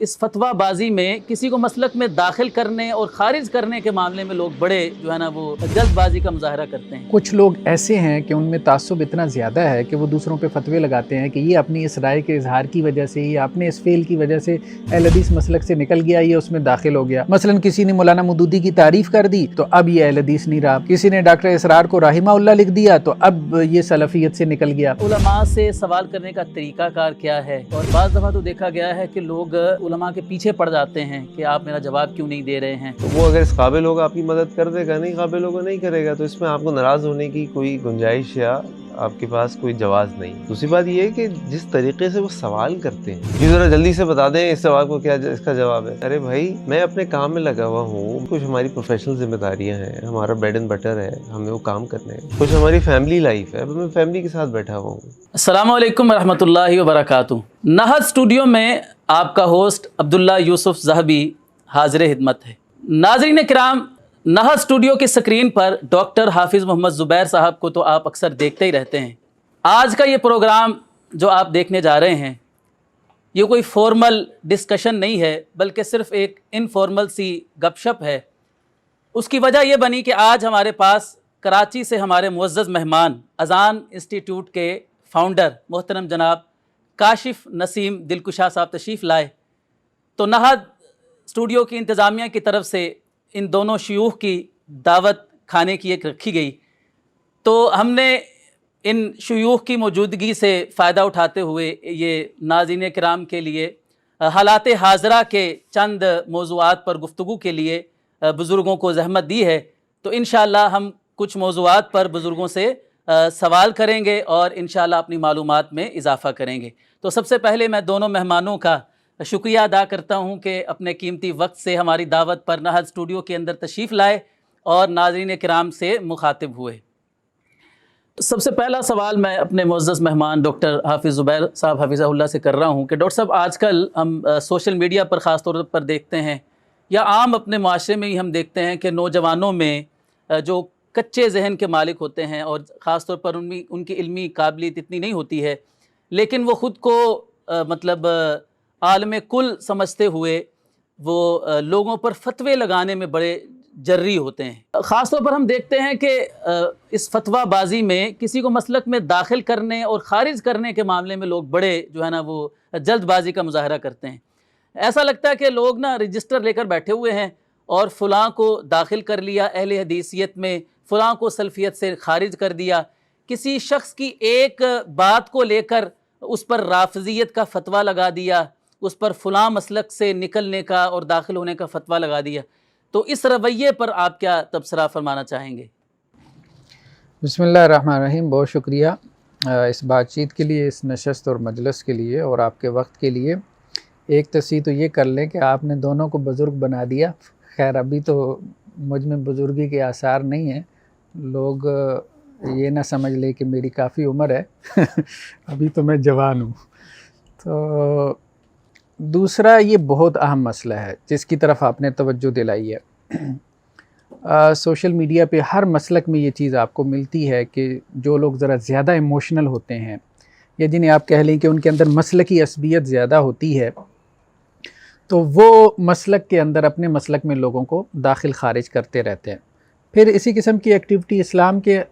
اس فتویٰ بازی میں کسی کو مسلک میں داخل کرنے اور خارج کرنے کے معاملے میں لوگ بڑے جو ہے نا وہ جلد بازی کا مظاہرہ کرتے ہیں۔ کچھ لوگ ایسے ہیں کہ ان میں تعصب اتنا زیادہ ہے کہ وہ دوسروں پہ فتوے لگاتے ہیں کہ یہ اپنی اس رائے کے اظہار کی وجہ سے یا اپنے اس فعل کی وجہ سے اہل حدیث مسلک سے نکل گیا، یہ اس میں داخل ہو گیا۔ مثلا کسی نے مولانا مودودی کی تعریف کر دی تو اب یہ اہل حدیث نہیں رہا، کسی نے ڈاکٹر اسرار کو رحمہ اللہ لکھ دیا تو اب یہ سلفیت سے نکل گیا۔ علماء سے سوال کرنے کا طریقہ کار کیا ہے؟ اور بعض دفعہ تو دیکھا گیا ہے کہ لوگ علماء کے پیچھے پڑ جاتے ہیں کہ آپ میرا جواب کیوں نہیں دے رہے ہیں۔ تو وہ اگر اس قابل ہوگا آپ کی مدد کر دے گا، نہیں قابل ہوگا نہیں کرے گا، تو اس میں آپ کو ناراض ہونے کی کوئی گنجائش یا آپ کے پاس کوئی جواز نہیں۔ دوسری بات یہ ہے کہ جس طریقے سے وہ سوال کرتے ہیں، جی ذرا جلدی سے بتا دیں اس سوال کو کیا اس کا جواب ہے۔ ارے بھائی میں اپنے کام میں لگا ہوا ہوں، کچھ ہماری پروفیشنل ذمہ داریاں ہیں، ہمارا بریڈ اینڈ بٹر ہے، ہمیں وہ کام کرنے ہیں، کچھ ہماری فیملی لائف ہے، میں فیملی کے ساتھ بیٹھا ہوا ہوں۔ السلام علیکم ورحمۃ اللہ وبرکاتہ۔ نہض اسٹوڈیو میں آپ کا ہوسٹ عبداللہ یوسف ذہبی حاضر خدمت ہے۔ ناظرین کرام، نہض اسٹوڈیو کی سکرین پر ڈاکٹر حافظ محمد زبیر صاحب کو تو آپ اکثر دیکھتے ہی رہتے ہیں۔ آج کا یہ پروگرام جو آپ دیکھنے جا رہے ہیں، یہ کوئی فارمل ڈسکشن نہیں ہے، بلکہ صرف ایک انفارمل سی گپ شپ ہے۔ اس کی وجہ یہ بنی کہ آج ہمارے پاس کراچی سے ہمارے معزز مہمان اذان انسٹیٹیوٹ کے فاؤنڈر محترم جناب کاشف نسیم دلکشا صاحب تشریف لائے، تو نہض اسٹوڈیو کی انتظامیہ کی طرف سے ان دونوں شیوخ کی دعوت کھانے کی ایک رکھی گئی، تو ہم نے ان شیوخ کی موجودگی سے فائدہ اٹھاتے ہوئے یہ ناظرین کرام کے لیے حالات حاضرہ کے چند موضوعات پر گفتگو کے لیے بزرگوں کو زحمت دی ہے۔ تو انشاءاللہ ہم کچھ موضوعات پر بزرگوں سے سوال کریں گے اور انشاءاللہ اپنی معلومات میں اضافہ کریں گے۔ تو سب سے پہلے میں دونوں مہمانوں کا شکریہ ادا کرتا ہوں کہ اپنے قیمتی وقت سے ہماری دعوت پر نہض اسٹوڈیو کے اندر تشریف لائے اور ناظرین کرام سے مخاطب ہوئے۔ سب سے پہلا سوال میں اپنے معزز مہمان ڈاکٹر حافظ زبیر صاحب حفظہ اللہ سے کر رہا ہوں کہ ڈاکٹر صاحب، آج کل ہم سوشل میڈیا پر خاص طور پر دیکھتے ہیں، یا عام اپنے معاشرے میں ہی ہم دیکھتے ہیں کہ نوجوانوں میں جو کچے ذہن کے مالک ہوتے ہیں اور خاص طور پر ان کی علمی قابلیت اتنی نہیں ہوتی ہے، لیکن وہ خود کو مطلب عالم کل سمجھتے ہوئے وہ لوگوں پر فتوے لگانے میں بڑے جرری ہوتے ہیں۔ خاص طور پر ہم دیکھتے ہیں کہ اس فتویٰ بازی میں کسی کو مسلک میں داخل کرنے اور خارج کرنے کے معاملے میں لوگ بڑے جو ہے نا وہ جلد بازی کا مظاہرہ کرتے ہیں۔ ایسا لگتا ہے کہ لوگ نا رجسٹر لے کر بیٹھے ہوئے ہیں اور فلاں کو داخل کر لیا اہل حدیثیت میں، فلاں کو سلفیت سے خارج کر دیا، کسی شخص کی ایک بات کو لے کر اس پر رافضیت کا فتویٰ لگا دیا، اس پر فلاں مسلک سے نکلنے کا اور داخل ہونے کا فتویٰ لگا دیا۔ تو اس رویے پر آپ کیا تبصرہ فرمانا چاہیں گے؟ بسم اللہ الرحمن الرحیم، بہت شکریہ اس بات چیت کے لیے، اس نشست اور مجلس کے لیے اور آپ کے وقت کے لیے۔ ایک تصحیح تو یہ کر لیں کہ آپ نے دونوں کو بزرگ بنا دیا۔ خیر ابھی تو مجھ میں بزرگی کے آثار نہیں ہیں، لوگ یہ نہ سمجھ لیں کہ میری کافی عمر ہے ابھی تو میں جوان ہوں۔ تو دوسرا، یہ بہت اہم مسئلہ ہے جس کی طرف آپ نے توجہ دلائی ہے۔ سوشل میڈیا پہ ہر مسلک میں یہ چیز آپ کو ملتی ہے کہ جو لوگ ذرا زیادہ ایموشنل ہوتے ہیں یا جنہیں آپ کہہ لیں کہ ان کے اندر مسلکی عصبیت زیادہ ہوتی ہے، تو وہ مسلک کے اندر اپنے مسلک میں لوگوں کو داخل خارج کرتے رہتے ہیں۔ پھر اسی قسم کی ایکٹیویٹی اسلام کے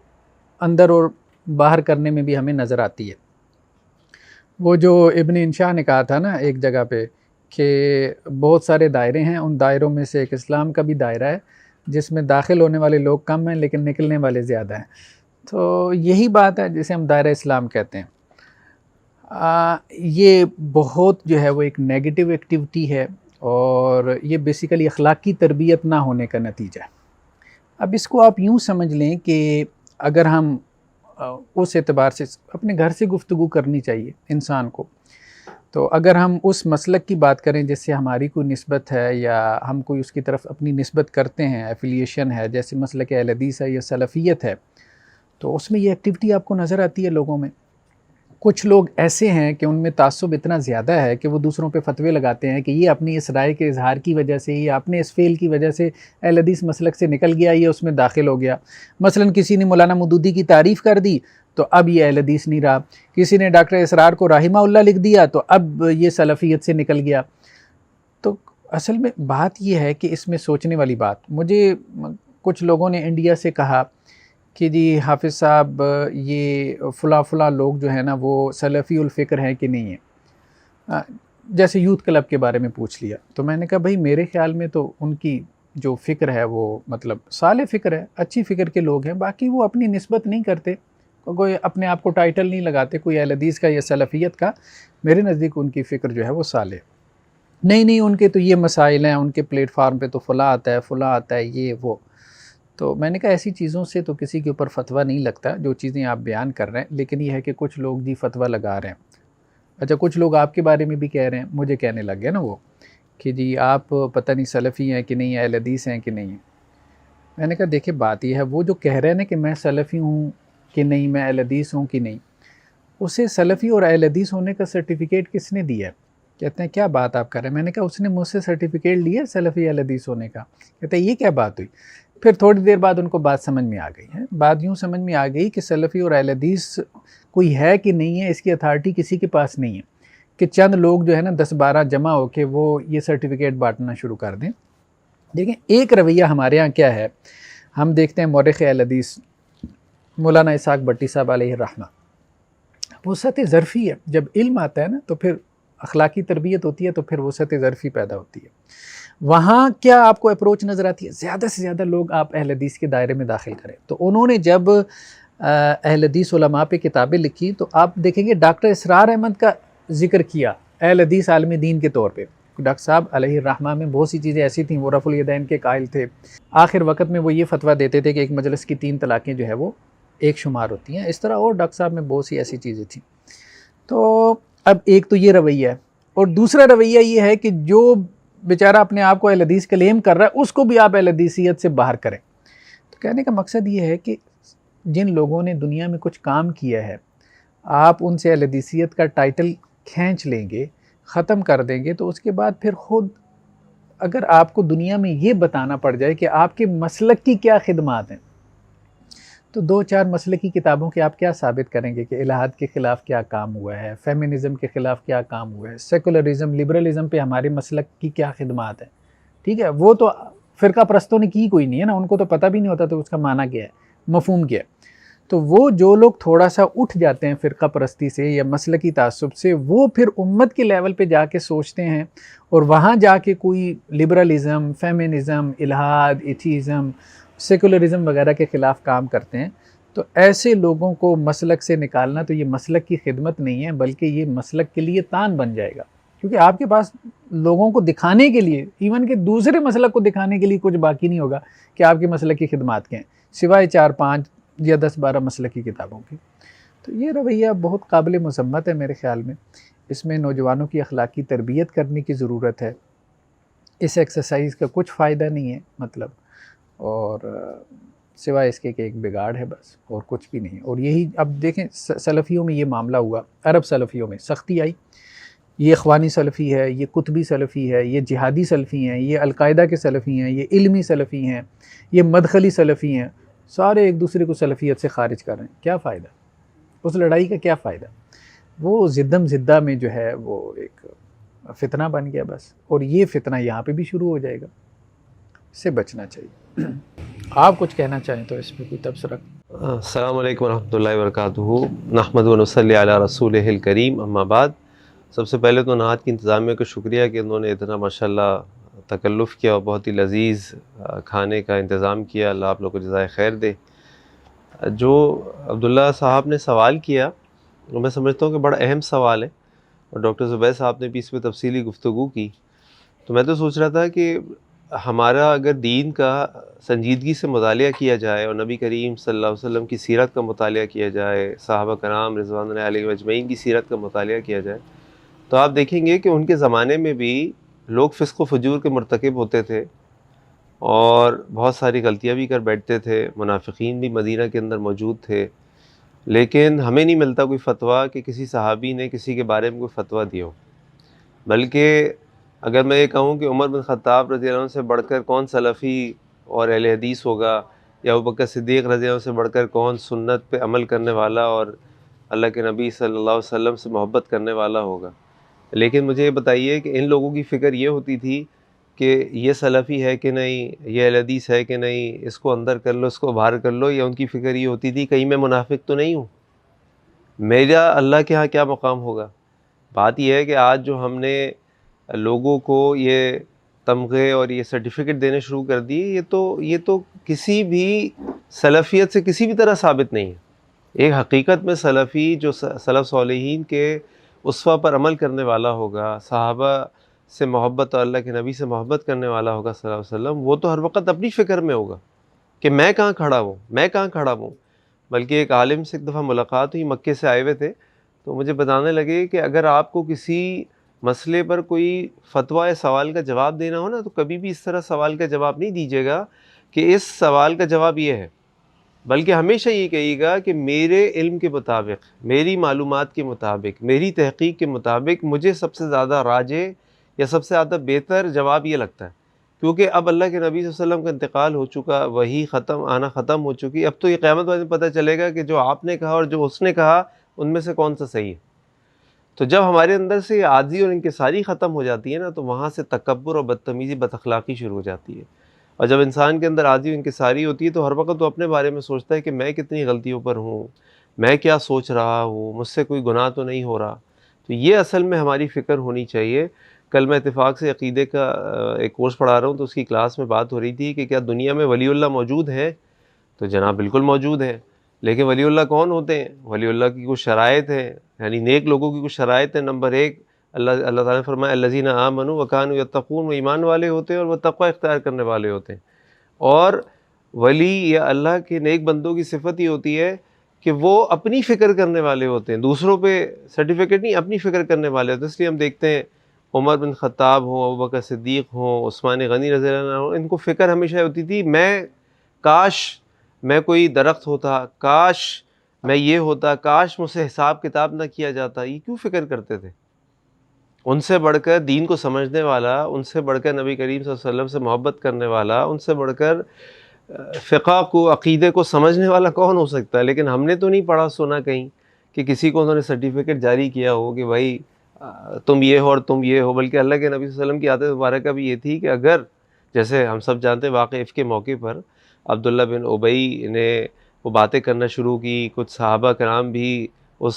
اندر اور باہر کرنے میں بھی ہمیں نظر آتی ہے۔ وہ جو ابن انشاء نے کہا تھا نا ایک جگہ پہ کہ بہت سارے دائرے ہیں، ان دائروں میں سے ایک اسلام کا بھی دائرہ ہے جس میں داخل ہونے والے لوگ کم ہیں لیکن نکلنے والے زیادہ ہیں۔ تو یہی بات ہے جسے ہم دائرہ اسلام کہتے ہیں۔ یہ بہت جو ہے وہ ایک نیگیٹو ایکٹیویٹی ہے اور یہ بیسیکلی اخلاقی تربیت نہ ہونے کا نتیجہ ہے۔ اب اس کو آپ یوں سمجھ لیں کہ اگر ہم اس اعتبار سے اپنے گھر سے گفتگو کرنی چاہیے انسان کو، تو اگر ہم اس مسلک کی بات کریں جس سے ہماری کوئی نسبت ہے یا ہم کوئی اس کی طرف اپنی نسبت کرتے ہیں، ایفیلیشن ہے، جیسے مسلک اہل حدیث ہے یا سلفیت ہے، تو اس میں یہ ایکٹیویٹی آپ کو نظر آتی ہے لوگوں میں۔ کچھ لوگ ایسے ہیں کہ ان میں تعصب اتنا زیادہ ہے کہ وہ دوسروں پہ فتوے لگاتے ہیں کہ یہ اپنی اس رائے کے اظہار کی وجہ سے یا اپنے اس فعل کی وجہ سے اہل حدیث مسلک سے نکل گیا، یہ اس میں داخل ہو گیا۔ مثلا کسی نے مولانا مودودی کی تعریف کر دی تو اب یہ اہل حدیث نہیں رہا، کسی نے ڈاکٹر اسرار کو رحمہ اللہ لکھ دیا تو اب یہ سلفیت سے نکل گیا۔ تو اصل میں بات یہ ہے کہ اس میں سوچنے والی بات، مجھے کچھ لوگوں نے انڈیا سے کہا کہ جی حافظ صاحب یہ فلاں لوگ جو ہیں نا وہ سلفی الفکر ہیں کہ نہیں ہیں، جیسے یوتھ کلب کے بارے میں پوچھ لیا، تو میں نے کہا بھائی میرے خیال میں تو ان کی جو فکر ہے وہ مطلب صالح فکر ہے، اچھی فکر کے لوگ ہیں، باقی وہ اپنی نسبت نہیں کرتے، کوئی اپنے آپ کو ٹائٹل نہیں لگاتے کوئی اہل حدیث کا یا سلفیت کا، میرے نزدیک ان کی فکر جو ہے وہ صالح نہیں ان کے تو یہ مسائل ہیں، ان کے پلیٹ فارم پہ تو فلاں آتا ہے یہ وہ. تو میں نے کہا ایسی چیزوں سے تو کسی کے اوپر فتویٰ نہیں لگتا جو چیزیں آپ بیان کر رہے ہیں، لیکن یہ ہے کہ کچھ لوگ جی فتویٰ لگا رہے ہیں. اچھا کچھ لوگ آپ کے بارے میں بھی کہہ رہے ہیں، مجھے کہنے لگ گیا نا وہ کہ جی آپ پتہ نہیں سلفی ہیں کہ نہیں، اہل حدیث ہیں کہ نہیں. میں نے کہا دیکھیں بات یہ ہے، وہ جو کہہ رہے ہیں نا کہ میں سلفی ہوں کہ نہیں، میں اہل حدیث ہوں کہ نہیں، اسے سلفی اور اہل حدیث ہونے کا سرٹیفکیٹ کس نے دیا ہے؟ کہتے ہیں کیا بات آپ کر رہے ہیں؟ میں نے کہا اس نے مجھ سے سرٹیفکیٹ لیا سلفی اہل حدیث ہونے کا. کہتے ہیں یہ کیا بات ہوئی؟ پھر تھوڑی دیر بعد ان کو بات سمجھ میں آ گئی ہے. بات یوں سمجھ میں آ گئی کہ سلفی اور اہل حدیث کوئی ہے کہ نہیں ہے، اس کی اتھارٹی کسی کے پاس نہیں ہے کہ چند لوگ جو ہے نا 10-12 جمع ہو کے وہ یہ سرٹیفکیٹ بانٹنا شروع کر دیں. دیکھیں ایک رویہ ہمارے ہاں کیا ہے، ہم دیکھتے ہیں مورخ اہل حدیث مولانا اسحاق بٹی صاحب علیہ الرحمہ، وسعت ظرفی ہے. جب علم آتا ہے نا تو پھر اخلاقی تربیت ہوتی ہے، تو پھر وسعت ظرفی پیدا ہوتی ہے. وہاں کیا آپ کو اپروچ نظر آتی ہے؟ زیادہ سے زیادہ لوگ آپ اہل حدیث کے دائرے میں داخل کریں. تو انہوں نے جب اہل حدیث علماء پہ کتابیں لکھی تو آپ دیکھیں گے ڈاکٹر اسرار احمد کا ذکر کیا اہل حدیث عالم دین کے طور پہ. ڈاکٹر صاحب علیہ الرحمہ میں بہت سی چیزیں ایسی تھیں، وہ رفع الیدین کے قائل تھے. آخر وقت میں وہ یہ فتویٰ دیتے تھے کہ ایک مجلس کی 3 طلاقیں جو ہے وہ ایک شمار ہوتی ہیں. اس طرح اور ڈاکٹر صاحب میں بہت سی ایسی چیزیں تھیں. تو اب ایک تو یہ رویہ ہے، اور دوسرا رویہ یہ ہے کہ جو بیچارہ اپنے آپ کو اہل حدیث کلیم کر رہا ہے اس کو بھی آپ اہل حدیثیت سے باہر کریں. تو کہنے کا مقصد یہ ہے کہ جن لوگوں نے دنیا میں کچھ کام کیا ہے آپ ان سے اہل حدیثیت کا ٹائٹل کھینچ لیں گے، ختم کر دیں گے، تو اس کے بعد پھر خود اگر آپ کو دنیا میں یہ بتانا پڑ جائے کہ آپ کے مسلک کی کیا خدمات ہیں، تو 2-4 مسلک کی کتابوں کے آپ کیا ثابت کریں گے کہ الہاد کے خلاف کیا کام ہوا ہے، فیمنزم کے خلاف کیا کام ہوا ہے، سیکولرزم لبرلزم پہ ہمارے مسلک کی کیا خدمات ہیں. ٹھیک ہے، وہ تو فرقہ پرستوں نے کی کوئی نہیں ہے نا، ان کو تو پتہ بھی نہیں ہوتا تو اس کا معنی کیا ہے، مفہوم کیا ہے. تو وہ جو لوگ تھوڑا سا اٹھ جاتے ہیں فرقہ پرستی سے یا مسلکی تعصب سے، وہ پھر امت کے لیول پہ جا کے سوچتے ہیں اور وہاں جا کے کوئی لبرلزم، فیمنزم، الہاد، ایتھیزم، سیکولرزم وغیرہ کے خلاف کام کرتے ہیں. تو ایسے لوگوں کو مسلک سے نکالنا تو یہ مسلک کی خدمت نہیں ہے، بلکہ یہ مسلک کے لیے تان بن جائے گا. کیونکہ آپ کے پاس لوگوں کو دکھانے کے لیے، ایون کہ دوسرے مسلک کو دکھانے کے لیے کچھ باقی نہیں ہوگا کہ آپ کے مسلک کی خدمات کیا ہیں، سوائے 4-5 یا 10-12 مسلک کی کتابوں کی. تو یہ رویہ بہت قابل مذمت ہے میرے خیال میں. اس میں نوجوانوں کی اخلاقی تربیت کرنے کی ضرورت ہے. اس ایکسرسائز کا کچھ فائدہ نہیں ہے مطلب، اور سوائے اس کے کہ ایک بگاڑ ہے بس، اور کچھ بھی نہیں. اور یہی اب دیکھیں سلفیوں میں یہ معاملہ ہوا، عرب سلفیوں میں سختی آئی، یہ اخوانی سلفی ہے، یہ قطبی سلفی ہے، یہ جہادی سلفی ہیں، یہ القاعدہ کے سلفی ہیں، یہ علمی سلفی ہیں، یہ مدخلی سلفی ہیں، سارے ایک دوسرے کو سلفیت سے خارج کر رہے ہیں. کیا فائدہ اس لڑائی کا؟ کیا فائدہ؟ وہ زدم زدہ میں جو ہے وہ ایک فتنہ بن گیا بس، اور یہ فتنہ یہاں پہ بھی شروع ہو جائے گا. اس سے بچنا چاہیے. آپ کچھ کہنا چاہیں تو اس میں کوئی تبصرہ. السلام علیکم ورحمۃ اللہ وبرکاتہ. نحمد و نصلی علی رسولہ الکریم، اما بعد. سب سے پہلے تو نہاد کی انتظامیہ کا شکریہ کہ انہوں نے اتنا ماشاءاللہ تکلف کیا اور بہت ہی لذیذ کھانے کا انتظام کیا. اللہ آپ لوگوں کو جزائے خیر دے. جو عبداللہ صاحب نے سوال کیا میں سمجھتا ہوں کہ بڑا اہم سوال ہے، اور ڈاکٹر زبیر صاحب نے بھی اس پہ تفصیلی گفتگو کی. تو میں تو سوچ رہا تھا کہ ہمارا اگر دین کا سنجیدگی سے مطالعہ کیا جائے اور نبی کریم صلی اللہ علیہ وسلم کی سیرت کا مطالعہ کیا جائے، صحابہ کرام رضوان اللہ علیہم اجمعین کی سیرت کا مطالعہ کیا جائے، تو آپ دیکھیں گے کہ ان کے زمانے میں بھی لوگ فسق و فجور کے مرتکب ہوتے تھے اور بہت ساری غلطیاں بھی کر بیٹھتے تھے. منافقین بھی مدینہ کے اندر موجود تھے، لیکن ہمیں نہیں ملتا کوئی فتویٰ کہ کسی صحابی نے کسی کے بارے میں کوئی فتویٰ دیا ہو. بلکہ اگر میں یہ کہوں کہ عمر بن خطاب رضی اللہ عنہ سے بڑھ کر کون سلفی اور اہل حدیث ہوگا، یا ابوبکر صدیق رضی اللہ عنہ سے بڑھ کر کون سنت پہ عمل کرنے والا اور اللہ کے نبی صلی اللہ علیہ وسلم سے محبت کرنے والا ہوگا، لیکن مجھے یہ بتائیے کہ ان لوگوں کی فکر یہ ہوتی تھی کہ یہ سلفی ہے کہ نہیں، یہ اہل حدیث ہے کہ نہیں، اس کو اندر کر لو، اس کو باہر کر لو، یا ان کی فکر یہ ہوتی تھی کہیں میں منافق تو نہیں ہوں، میرا اللہ کے ہاں کیا مقام ہوگا؟ بات یہ ہے کہ آج جو ہم نے لوگوں کو یہ تمغے اور یہ سرٹیفکیٹ دینے شروع کر دی، یہ تو کسی بھی سلفیت سے کسی بھی طرح ثابت نہیں ہے۔ ایک حقیقت میں سلفی جو سلف صالحین کے اسوہ پر عمل کرنے والا ہوگا، صحابہ سے محبت اور اللہ کے نبی سے محبت کرنے والا ہوگا صلی اللہ علیہ وسلم، وہ تو ہر وقت اپنی فکر میں ہوگا کہ میں کہاں کھڑا ہوں۔ بلکہ ایک عالم سے ایک دفعہ ملاقات ہوئی، مکے سے آئے ہوئے تھے، تو مجھے بتانے لگے کہ اگر آپ کو کسی مسئلے پر کوئی فتویٰ یا سوال کا جواب دینا ہو نا، تو کبھی بھی اس طرح سوال کا جواب نہیں دیجیے گا کہ اس سوال کا جواب یہ ہے، بلکہ ہمیشہ یہ کہیے گا کہ میرے علم کے مطابق، میری معلومات کے مطابق، میری تحقیق کے مطابق مجھے سب سے زیادہ راجح یا سب سے زیادہ بہتر جواب یہ لگتا ہے، کیونکہ اب اللہ کے نبی صلی اللہ علیہ وسلم کا انتقال ہو چکا، وہی آنا ختم ہو چکی، اب تو یہ قیامت والے دن پتہ چلے گا کہ جو آپ نے کہا اور جو اس نے کہا ان میں سے کون سا صحیح ہے۔ تو جب ہمارے اندر سے یہ عاجزی اور انکساری ختم ہو جاتی ہے نا، تو وہاں سے تکبر اور بدتمیزی، بد اخلاقی شروع ہو جاتی ہے۔ اور جب انسان کے اندر عاجزی و انکساری ہوتی ہے تو ہر وقت وہ اپنے بارے میں سوچتا ہے کہ میں کتنی غلطیوں پر ہوں، میں کیا سوچ رہا ہوں، مجھ سے کوئی گناہ تو نہیں ہو رہا۔ تو یہ اصل میں ہماری فکر ہونی چاہیے۔ کل میں اتفاق سے عقیدے کا ایک کورس پڑھا رہا ہوں، تو اس کی کلاس میں بات ہو رہی تھی کہ کیا دنیا میں ولی اللہ موجود ہے؟ تو جناب بالکل موجود ہے، لیکن ولی اللہ کون ہوتے ہیں؟ ولی اللہ کی کچھ شرائط ہیں، یعنی نیک لوگوں کی کچھ شرائط ہیں۔ نمبر ایک، اللہ تعالیٰ نے فرمایا الذین آمنوا وکانوا یتقون، وہ ایمان والے ہوتے ہیں اور وہ تقوی اختیار کرنے والے ہوتے ہیں۔ اور ولی یا اللہ کے نیک بندوں کی صفت یہ ہوتی ہے کہ وہ اپنی فکر کرنے والے ہوتے ہیں، دوسروں پہ سرٹیفکیٹ نہیں، اپنی فکر کرنے والے ہوتے ہیں۔ اس لیے ہم دیکھتے ہیں عمر بن خطاب ہوں، ابوبکر صدیق ہوں، عثمان غنی رضی اللہ عنہ، ان کو فکر ہمیشہ ہوتی تھی کاش میں کوئی درخت ہوتا، کاش میں یہ ہوتا، کاش مجھ سے حساب کتاب نہ کیا جاتا۔ یہ کیوں فکر کرتے تھے؟ ان سے بڑھ کر دین کو سمجھنے والا، ان سے بڑھ کر نبی کریم صلی اللہ علیہ وسلم سے محبت کرنے والا، ان سے بڑھ کر فقہ کو، عقیدے کو سمجھنے والا کون ہو سکتا ہے؟ لیکن ہم نے تو نہیں پڑھا سنا کہیں کہ کسی کو انہوں نے سرٹیفکیٹ جاری کیا ہو کہ بھائی تم یہ ہو اور تم یہ ہو۔ بلکہ اللہ کے نبی صلی اللہ علیہ وسلم کی عادت مبارکہ بھی یہ تھی کہ اگر، جیسے ہم سب جانتے ہیں واقعہ عفک کے موقع پر عبداللہ بن ابی نے وہ باتیں کرنا شروع کی، کچھ صحابہ کرام بھی اس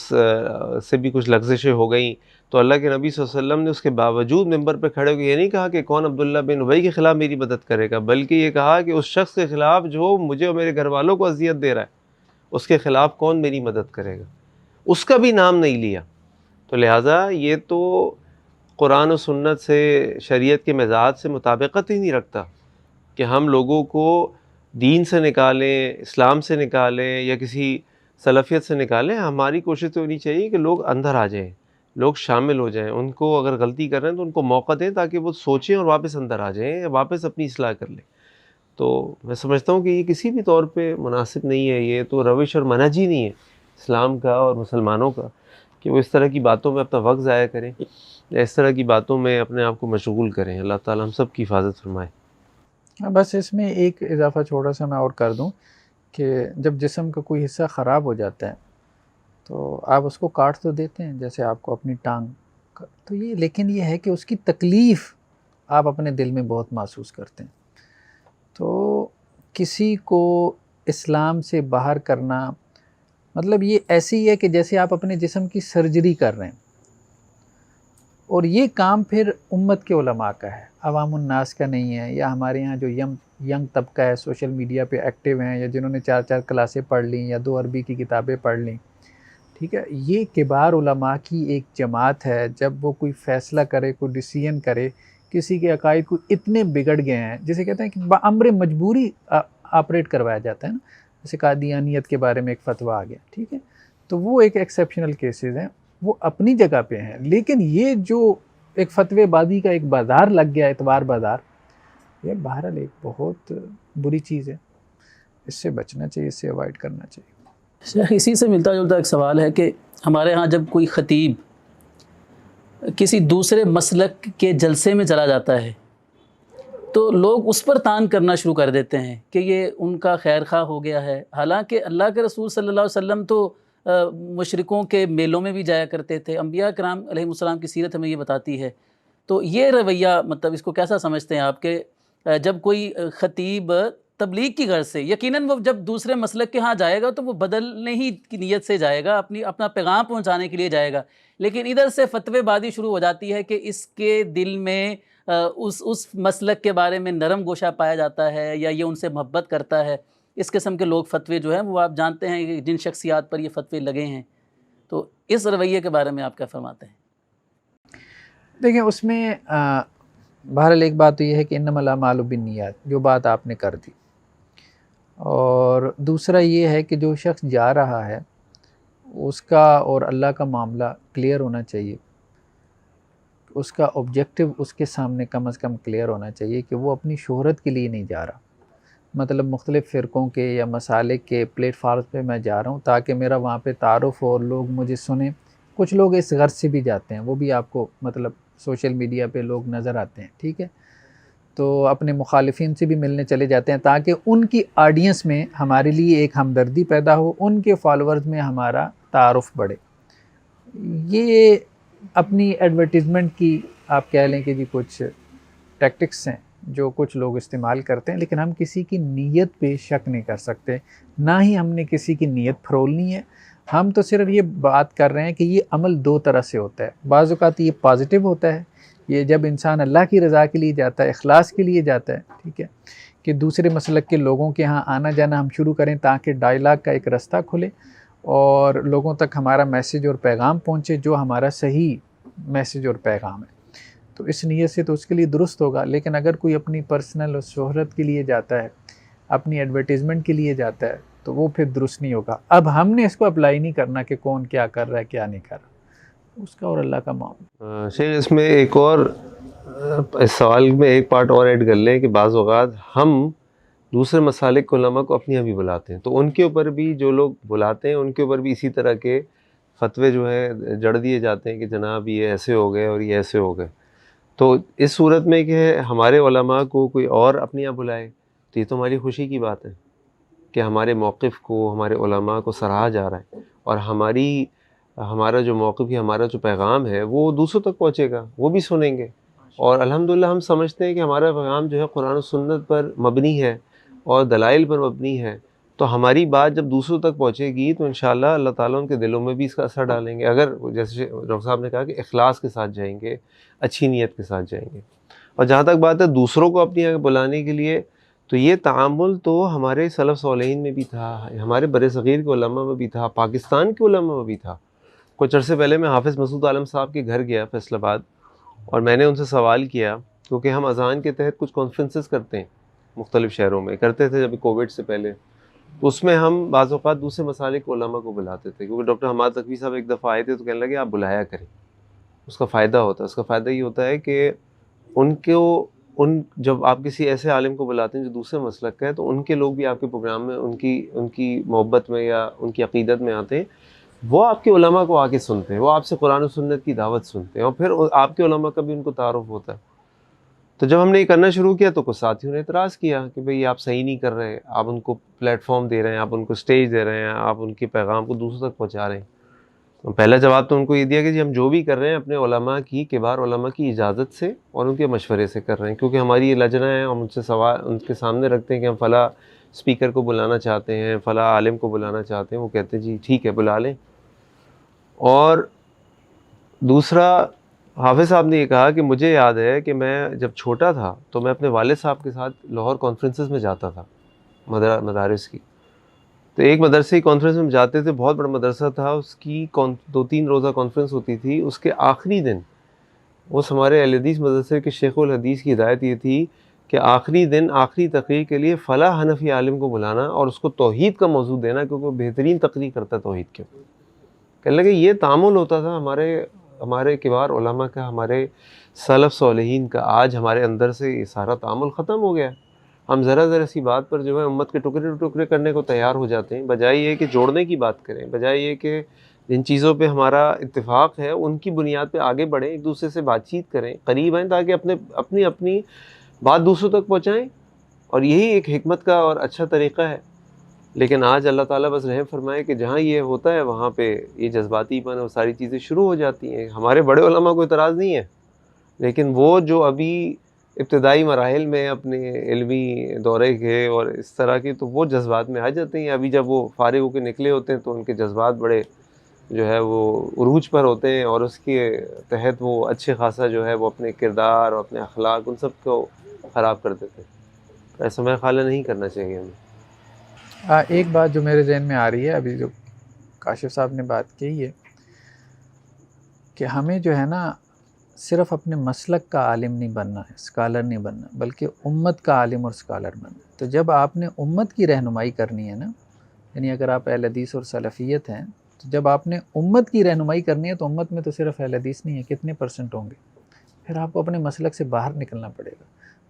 سے بھی کچھ لغزشیں ہو گئیں، تو اللہ کے نبی صلی اللہ علیہ وسلم نے اس کے باوجود ممبر پہ کھڑے ہو کے یہ نہیں کہا کہ کون عبداللہ بن ابی کے خلاف میری مدد کرے گا، بلکہ یہ کہا کہ اس شخص کے خلاف جو مجھے اور میرے گھر والوں کو اذیت دے رہا ہے، اس کے خلاف کون میری مدد کرے گا، اس کا بھی نام نہیں لیا۔ تو لہٰذا یہ تو قرآن و سنت سے، شریعت کے مزاج سے مطابقت ہی نہیں رکھتا کہ ہم لوگوں کو دین سے نکالیں، اسلام سے نکالیں یا کسی سلفیت سے نکالیں۔ ہماری کوشش تو ہونی چاہیے کہ لوگ اندر آ جائیں، لوگ شامل ہو جائیں، ان کو اگر غلطی کر رہے ہیں تو ان کو موقع دیں تاکہ وہ سوچیں اور واپس اندر آ جائیں یا واپس اپنی اصلاح کر لیں۔ تو میں سمجھتا ہوں کہ یہ کسی بھی طور پہ مناسب نہیں ہے، یہ تو روش اور منہج ہی نہیں ہے اسلام کا اور مسلمانوں کا کہ وہ اس طرح کی باتوں میں اپنا وقت ضائع کریں یا اس طرح کی باتوں میں اپنے آپ کو مشغول کریں۔ اللہ تعالیٰ ہم سب کی حفاظت فرمائے۔ بس اس میں ایک اضافہ چھوٹا سا میں اور کر دوں کہ جب جسم کا کوئی حصہ خراب ہو جاتا ہے تو آپ اس کو کاٹ تو دیتے ہیں، جیسے آپ کو اپنی ٹانگ تو یہ، لیکن یہ ہے کہ اس کی تکلیف آپ اپنے دل میں بہت محسوس کرتے ہیں۔ تو کسی کو اسلام سے باہر کرنا مطلب یہ ایسی ہے کہ جیسے آپ اپنے جسم کی سرجری کر رہے ہیں، اور یہ کام پھر امت کے علماء کا ہے، عوام الناس کا نہیں ہے، یا ہمارے یہاں جو ینگ طبقہ ہے، سوشل میڈیا پہ ایکٹیو ہیں، یا جنہوں نے 4 کلاسیں پڑھ لیں یا 2 عربی کی کتابیں پڑھ لیں، ٹھیک ہے۔ یہ کبار علماء کی ایک جماعت ہے، جب وہ کوئی فیصلہ کرے، کوئی ڈیسیژن کرے، کسی کے عقائد کو اتنے بگڑ گئے ہیں، جسے کہتے ہیں کہ بامر مجبوری آپریٹ کروایا جاتا ہے نا، جیسے قادیانیت کے بارے میں ایک فتویٰ آ گیا، ٹھیک ہے، تو وہ ایک ایکسیپشنل کیسز ہیں، وہ اپنی جگہ پہ ہیں۔ لیکن یہ جو ایک فتوی بازی کا ایک بازار لگ گیا، اعتبار بازار، یہ بہرحال ایک بہت بری چیز ہے، اس سے بچنا چاہیے، اس سے اوائڈ کرنا چاہیے۔ شیخ اسی سے ملتا جلتا ایک سوال ہے کہ ہمارے ہاں جب کوئی خطیب کسی دوسرے مسلک کے جلسے میں چلا جاتا ہے تو لوگ اس پر طعن کرنا شروع کر دیتے ہیں کہ یہ ان کا خیر خواہ ہو گیا ہے، حالانکہ اللہ کے رسول صلی اللہ علیہ وسلم تو مشرکوں کے میلوں میں بھی جایا کرتے تھے. انبیاء کرام علیہ السلام کی سیرت ہمیں یہ بتاتی ہے. تو یہ رویہ مطلب اس کو کیسا سمجھتے ہیں آپ کہ جب کوئی خطیب تبلیغ کی غرض سے، یقیناً وہ جب دوسرے مسلک کے ہاں جائے گا تو وہ بدلنے ہی کی نیت سے جائے گا، اپنا پیغام پہنچانے کے لیے جائے گا، لیکن ادھر سے فتوے بازی شروع ہو جاتی ہے کہ اس کے دل میں اس مسلک کے بارے میں نرم گوشہ پایا جاتا ہے یا یہ ان سے محبت کرتا ہے. اس قسم کے لوگ فتوے جو ہیں وہ آپ جانتے ہیں کہ جن شخصیات پر یہ فتوے لگے ہیں. تو اس رویے کے بارے میں آپ کیا فرماتے ہیں؟ دیکھیں اس میں بہرحال ایک بات تو یہ ہے کہ انما الاعمال بالنیات، جو بات آپ نے کر دی، اور دوسرا یہ ہے کہ جو شخص جا رہا ہے اس کا اور اللہ کا معاملہ کلیئر ہونا چاہیے. اس کا آبجیکٹو اس کے سامنے کم از کم کلیئر ہونا چاہیے کہ وہ اپنی شہرت کے لیے نہیں جا رہا. مطلب مختلف فرقوں کے یا مسالک کے پلیٹ فارم پہ میں جا رہا ہوں تاکہ میرا وہاں پہ تعارف ہو اور لوگ مجھے سنیں. کچھ لوگ اس غرض سے بھی جاتے ہیں، وہ بھی آپ کو مطلب سوشل میڈیا پہ لوگ نظر آتے ہیں، ٹھیک ہے، تو اپنے مخالفین سے بھی ملنے چلے جاتے ہیں تاکہ ان کی آڈینس میں ہمارے لیے ایک ہمدردی پیدا ہو، ان کے فالورز میں ہمارا تعارف بڑھے. یہ اپنی ایڈورٹیزمنٹ کی آپ کہہ لیں کہ جی کچھ ٹیکٹکس ہیں جو کچھ لوگ استعمال کرتے ہیں، لیکن ہم کسی کی نیت پہ شک نہیں کر سکتے، نہ ہی ہم نے کسی کی نیت پھرولنی ہے. ہم تو صرف یہ بات کر رہے ہیں کہ یہ عمل دو طرح سے ہوتا ہے. بعض اوقات یہ پازیٹیو ہوتا ہے، یہ جب انسان اللہ کی رضا کے لیے جاتا ہے، اخلاص کے لیے جاتا ہے، ٹھیک ہے، کہ دوسرے مسلک کے لوگوں کے ہاں آنا جانا ہم شروع کریں تاکہ ڈائلاگ کا ایک رستہ کھلے اور لوگوں تک ہمارا میسیج اور پیغام پہنچے جو ہمارا صحیح میسیج اور پیغام ہے. تو اس نیت سے تو اس کے لیے درست ہوگا. لیکن اگر کوئی اپنی پرسنل اور شہرت کے لیے جاتا ہے، اپنی ایڈورٹیزمنٹ کے لیے جاتا ہے، تو وہ پھر درست نہیں ہوگا. اب ہم نے اس کو اپلائی نہیں کرنا کہ کون کیا کر رہا ہے کیا نہیں کر رہا، اس کا اور اللہ کا معاملہ. شیخ اس میں ایک اور اس سوال میں ایک پارٹ اور ایڈ کر لیں کہ بعض اوقات ہم دوسرے مسالک کے علماء کو اپنے یہاں بھی بلاتے ہیں، تو ان کے اوپر بھی جو لوگ بلاتے ہیں ان کے اوپر بھی اسی طرح کے فتوے جو ہے جڑ دیے جاتے ہیں کہ جناب یہ ایسے ہو گئے اور یہ ایسے ہو گئے. تو اس صورت میں کہ ہمارے علماء کو کوئی اور اپنے یہاں بلائے تو یہ تو ہماری خوشی کی بات ہے کہ ہمارے موقف کو، ہمارے علماء کو سراہا جا رہا ہے، اور ہمارا جو موقف ہے، ہمارا جو پیغام ہے وہ دوسروں تک پہنچے گا، وہ بھی سنیں گے. اور الحمدللہ ہم سمجھتے ہیں کہ ہمارا پیغام جو ہے قرآن و سنت پر مبنی ہے اور دلائل پر مبنی ہے. تو ہماری بات جب دوسروں تک پہنچے گی تو انشاءاللہ اللہ تعالیٰ ان کے دلوں میں بھی اس کا اثر ڈالیں گے، اگر جیسے ڈاکٹر صاحب نے کہا کہ اخلاص کے ساتھ جائیں گے، اچھی نیت کے ساتھ جائیں گے. اور جہاں تک بات ہے دوسروں کو اپنی یہاں بلانے کے لیے، تو یہ تعامل تو ہمارے سلف صالحین میں بھی تھا، ہمارے بر صغیر کے علماء میں بھی تھا، پاکستان کے علماء میں بھی تھا. کچھ عرصے پہلے میں حافظ مسعود عالم صاحب کے گھر گیا فیصل آباد، اور میں نے ان سے سوال کیا کیونکہ ہم اذان کے تحت کچھ کانفرنسز کرتے ہیں مختلف شہروں میں، کرتے تھے جب کووڈ سے پہلے. تو اس میں ہم بعض اوقات دوسرے مسالک کے علماء کو بلاتے تھے، کیونکہ ڈاکٹر حماد تقوی صاحب ایک دفعہ آئے تھے تو کہنے لگے آپ بلایا کریں، اس کا فائدہ ہوتا ہے. اس کا فائدہ یہ ہوتا ہے کہ جب آپ کسی ایسے عالم کو بلاتے ہیں جو دوسرے مسلک کا ہے تو ان کے لوگ بھی آپ کے پروگرام میں ان کی محبت میں یا ان کی عقیدت میں آتے ہیں، وہ آپ کے علماء کو آ کے سنتے ہیں، وہ آپ سے قرآن و سنت کی دعوت سنتے ہیں، اور پھر آپ کے علماء کا بھی ان کو تعارف ہوتا ہے. تو جب ہم نے یہ کرنا شروع کیا تو کچھ ساتھیوں نے اعتراض کیا کہ بھئی آپ صحیح نہیں کر رہے، آپ ان کو پلیٹ فارم دے رہے ہیں، آپ ان کو اسٹیج دے رہے ہیں، آپ ان کے پیغام کو دوسروں تک پہنچا رہے ہیں. پہلا جواب تو ان کو یہ دیا کہ جی ہم جو بھی کر رہے ہیں اپنے علماء کی، کبار علماء کی اجازت سے اور ان کے مشورے سے کر رہے ہیں، کیونکہ ہماری یہ لجنہ ہے، ہم ان سے سوال ان کے سامنے رکھتے ہیں کہ ہم فلاں اسپیکر کو بلانا چاہتے ہیں، فلاں عالم کو بلانا چاہتے ہیں، وہ کہتے ہیں جی ٹھیک ہے بلا لیں. اور دوسرا حافظ صاحب نے یہ کہا کہ مجھے یاد ہے کہ میں جب چھوٹا تھا تو میں اپنے والد صاحب کے ساتھ لاہور کانفرنسز میں جاتا تھا مدارس کی. تو ایک مدرسے کی کانفرنس میں جاتے تھے، بہت بڑا مدرسہ تھا، اس کی 2-3 روزہ کانفرنس ہوتی تھی. اس کے آخری دن اس ہمارے اہل حدیث مدرسے کے شیخ الحدیث کی ہدایت یہ تھی کہ آخری دن آخری تقریر کے لیے فلاں حنفی عالم کو بلانا اور اس کو توحید کا موضوع دینا، کیونکہ وہ بہترین تقریر کرتا ہے توحید کے. کہنے لگے یہ تعامل ہوتا تھا ہمارے کبار علماء کا، ہمارے سلف صالحین کا. آج ہمارے اندر سے یہ سارا تعامل ختم ہو گیا. ہم ذرا سی بات پر جو ہے امت کے ٹکڑے کرنے کو تیار ہو جاتے ہیں، بجائے یہ کہ جوڑنے کی بات کریں، بجائے یہ کہ جن چیزوں پہ ہمارا اتفاق ہے ان کی بنیاد پہ آگے بڑھیں، ایک دوسرے سے بات چیت کریں، قریب آئیں تاکہ اپنی بات دوسروں تک پہنچائیں. اور یہی ایک حکمت کا اور اچھا طریقہ ہے. لیکن آج اللہ تعالیٰ بس رحم فرمائے کہ جہاں یہ ہوتا ہے وہاں پہ یہ جذباتی پن وہ ساری چیزیں شروع ہو جاتی ہیں. ہمارے بڑے علماء کو اعتراض نہیں ہے، لیکن وہ جو ابھی ابتدائی مراحل میں اپنے علمی دورے کے اور اس طرح کے، تو وہ جذبات میں آ جاتے ہیں. ابھی جب وہ فارغ ہو کے نکلے ہوتے ہیں تو ان کے جذبات بڑے جو ہے وہ عروج پر ہوتے ہیں، اور اس کے تحت وہ اچھے خاصا جو ہے وہ اپنے کردار اور اپنے اخلاق ان سب کو خراب کر دیتے ہیں. ایسا میرا خیال ہے نہیں کرنا چاہیے ہمیں. ایک بات جو میرے ذہن میں آ رہی ہے ابھی جو کاشف صاحب نے بات کی ہے کہ ہمیں جو ہے نا صرف اپنے مسلک کا عالم نہیں بننا ہے، اسکالر نہیں بننا، بلکہ امت کا عالم اور اسکالر بننا ہے. تو جب آپ نے امت کی رہنمائی کرنی ہے نا، یعنی اگر آپ اہل حدیث اور سلفیت ہیں، تو جب آپ نے امت کی رہنمائی کرنی ہے تو امت میں تو صرف اہل حدیث نہیں ہے، کتنے پرسنٹ ہوں گے؟ پھر آپ کو اپنے مسلک سے باہر نکلنا پڑے گا.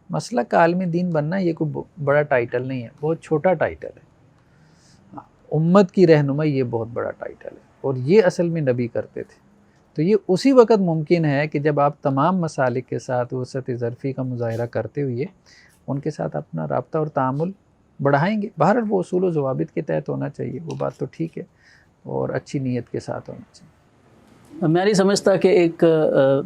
مسلک کا عالم دین بننا یہ کوئی بڑا ٹائٹل نہیں ہے، بہت چھوٹا ٹائٹل ہے. امت کی رہنمائی یہ بہت بڑا ٹائٹل ہے، اور یہ اصل میں نبی کرتے تھے. تو یہ اسی وقت ممکن ہے کہ جب آپ تمام مسالک کے ساتھ وسعت ظرفی کا مظاہرہ کرتے ہوئے ان کے ساتھ اپنا رابطہ اور تعامل بڑھائیں گے. بہرحال وہ اصول و ضوابط کے تحت ہونا چاہیے، وہ بات تو ٹھیک ہے، اور اچھی نیت کے ساتھ ہونا چاہیے. میں نہیں سمجھتا کہ ایک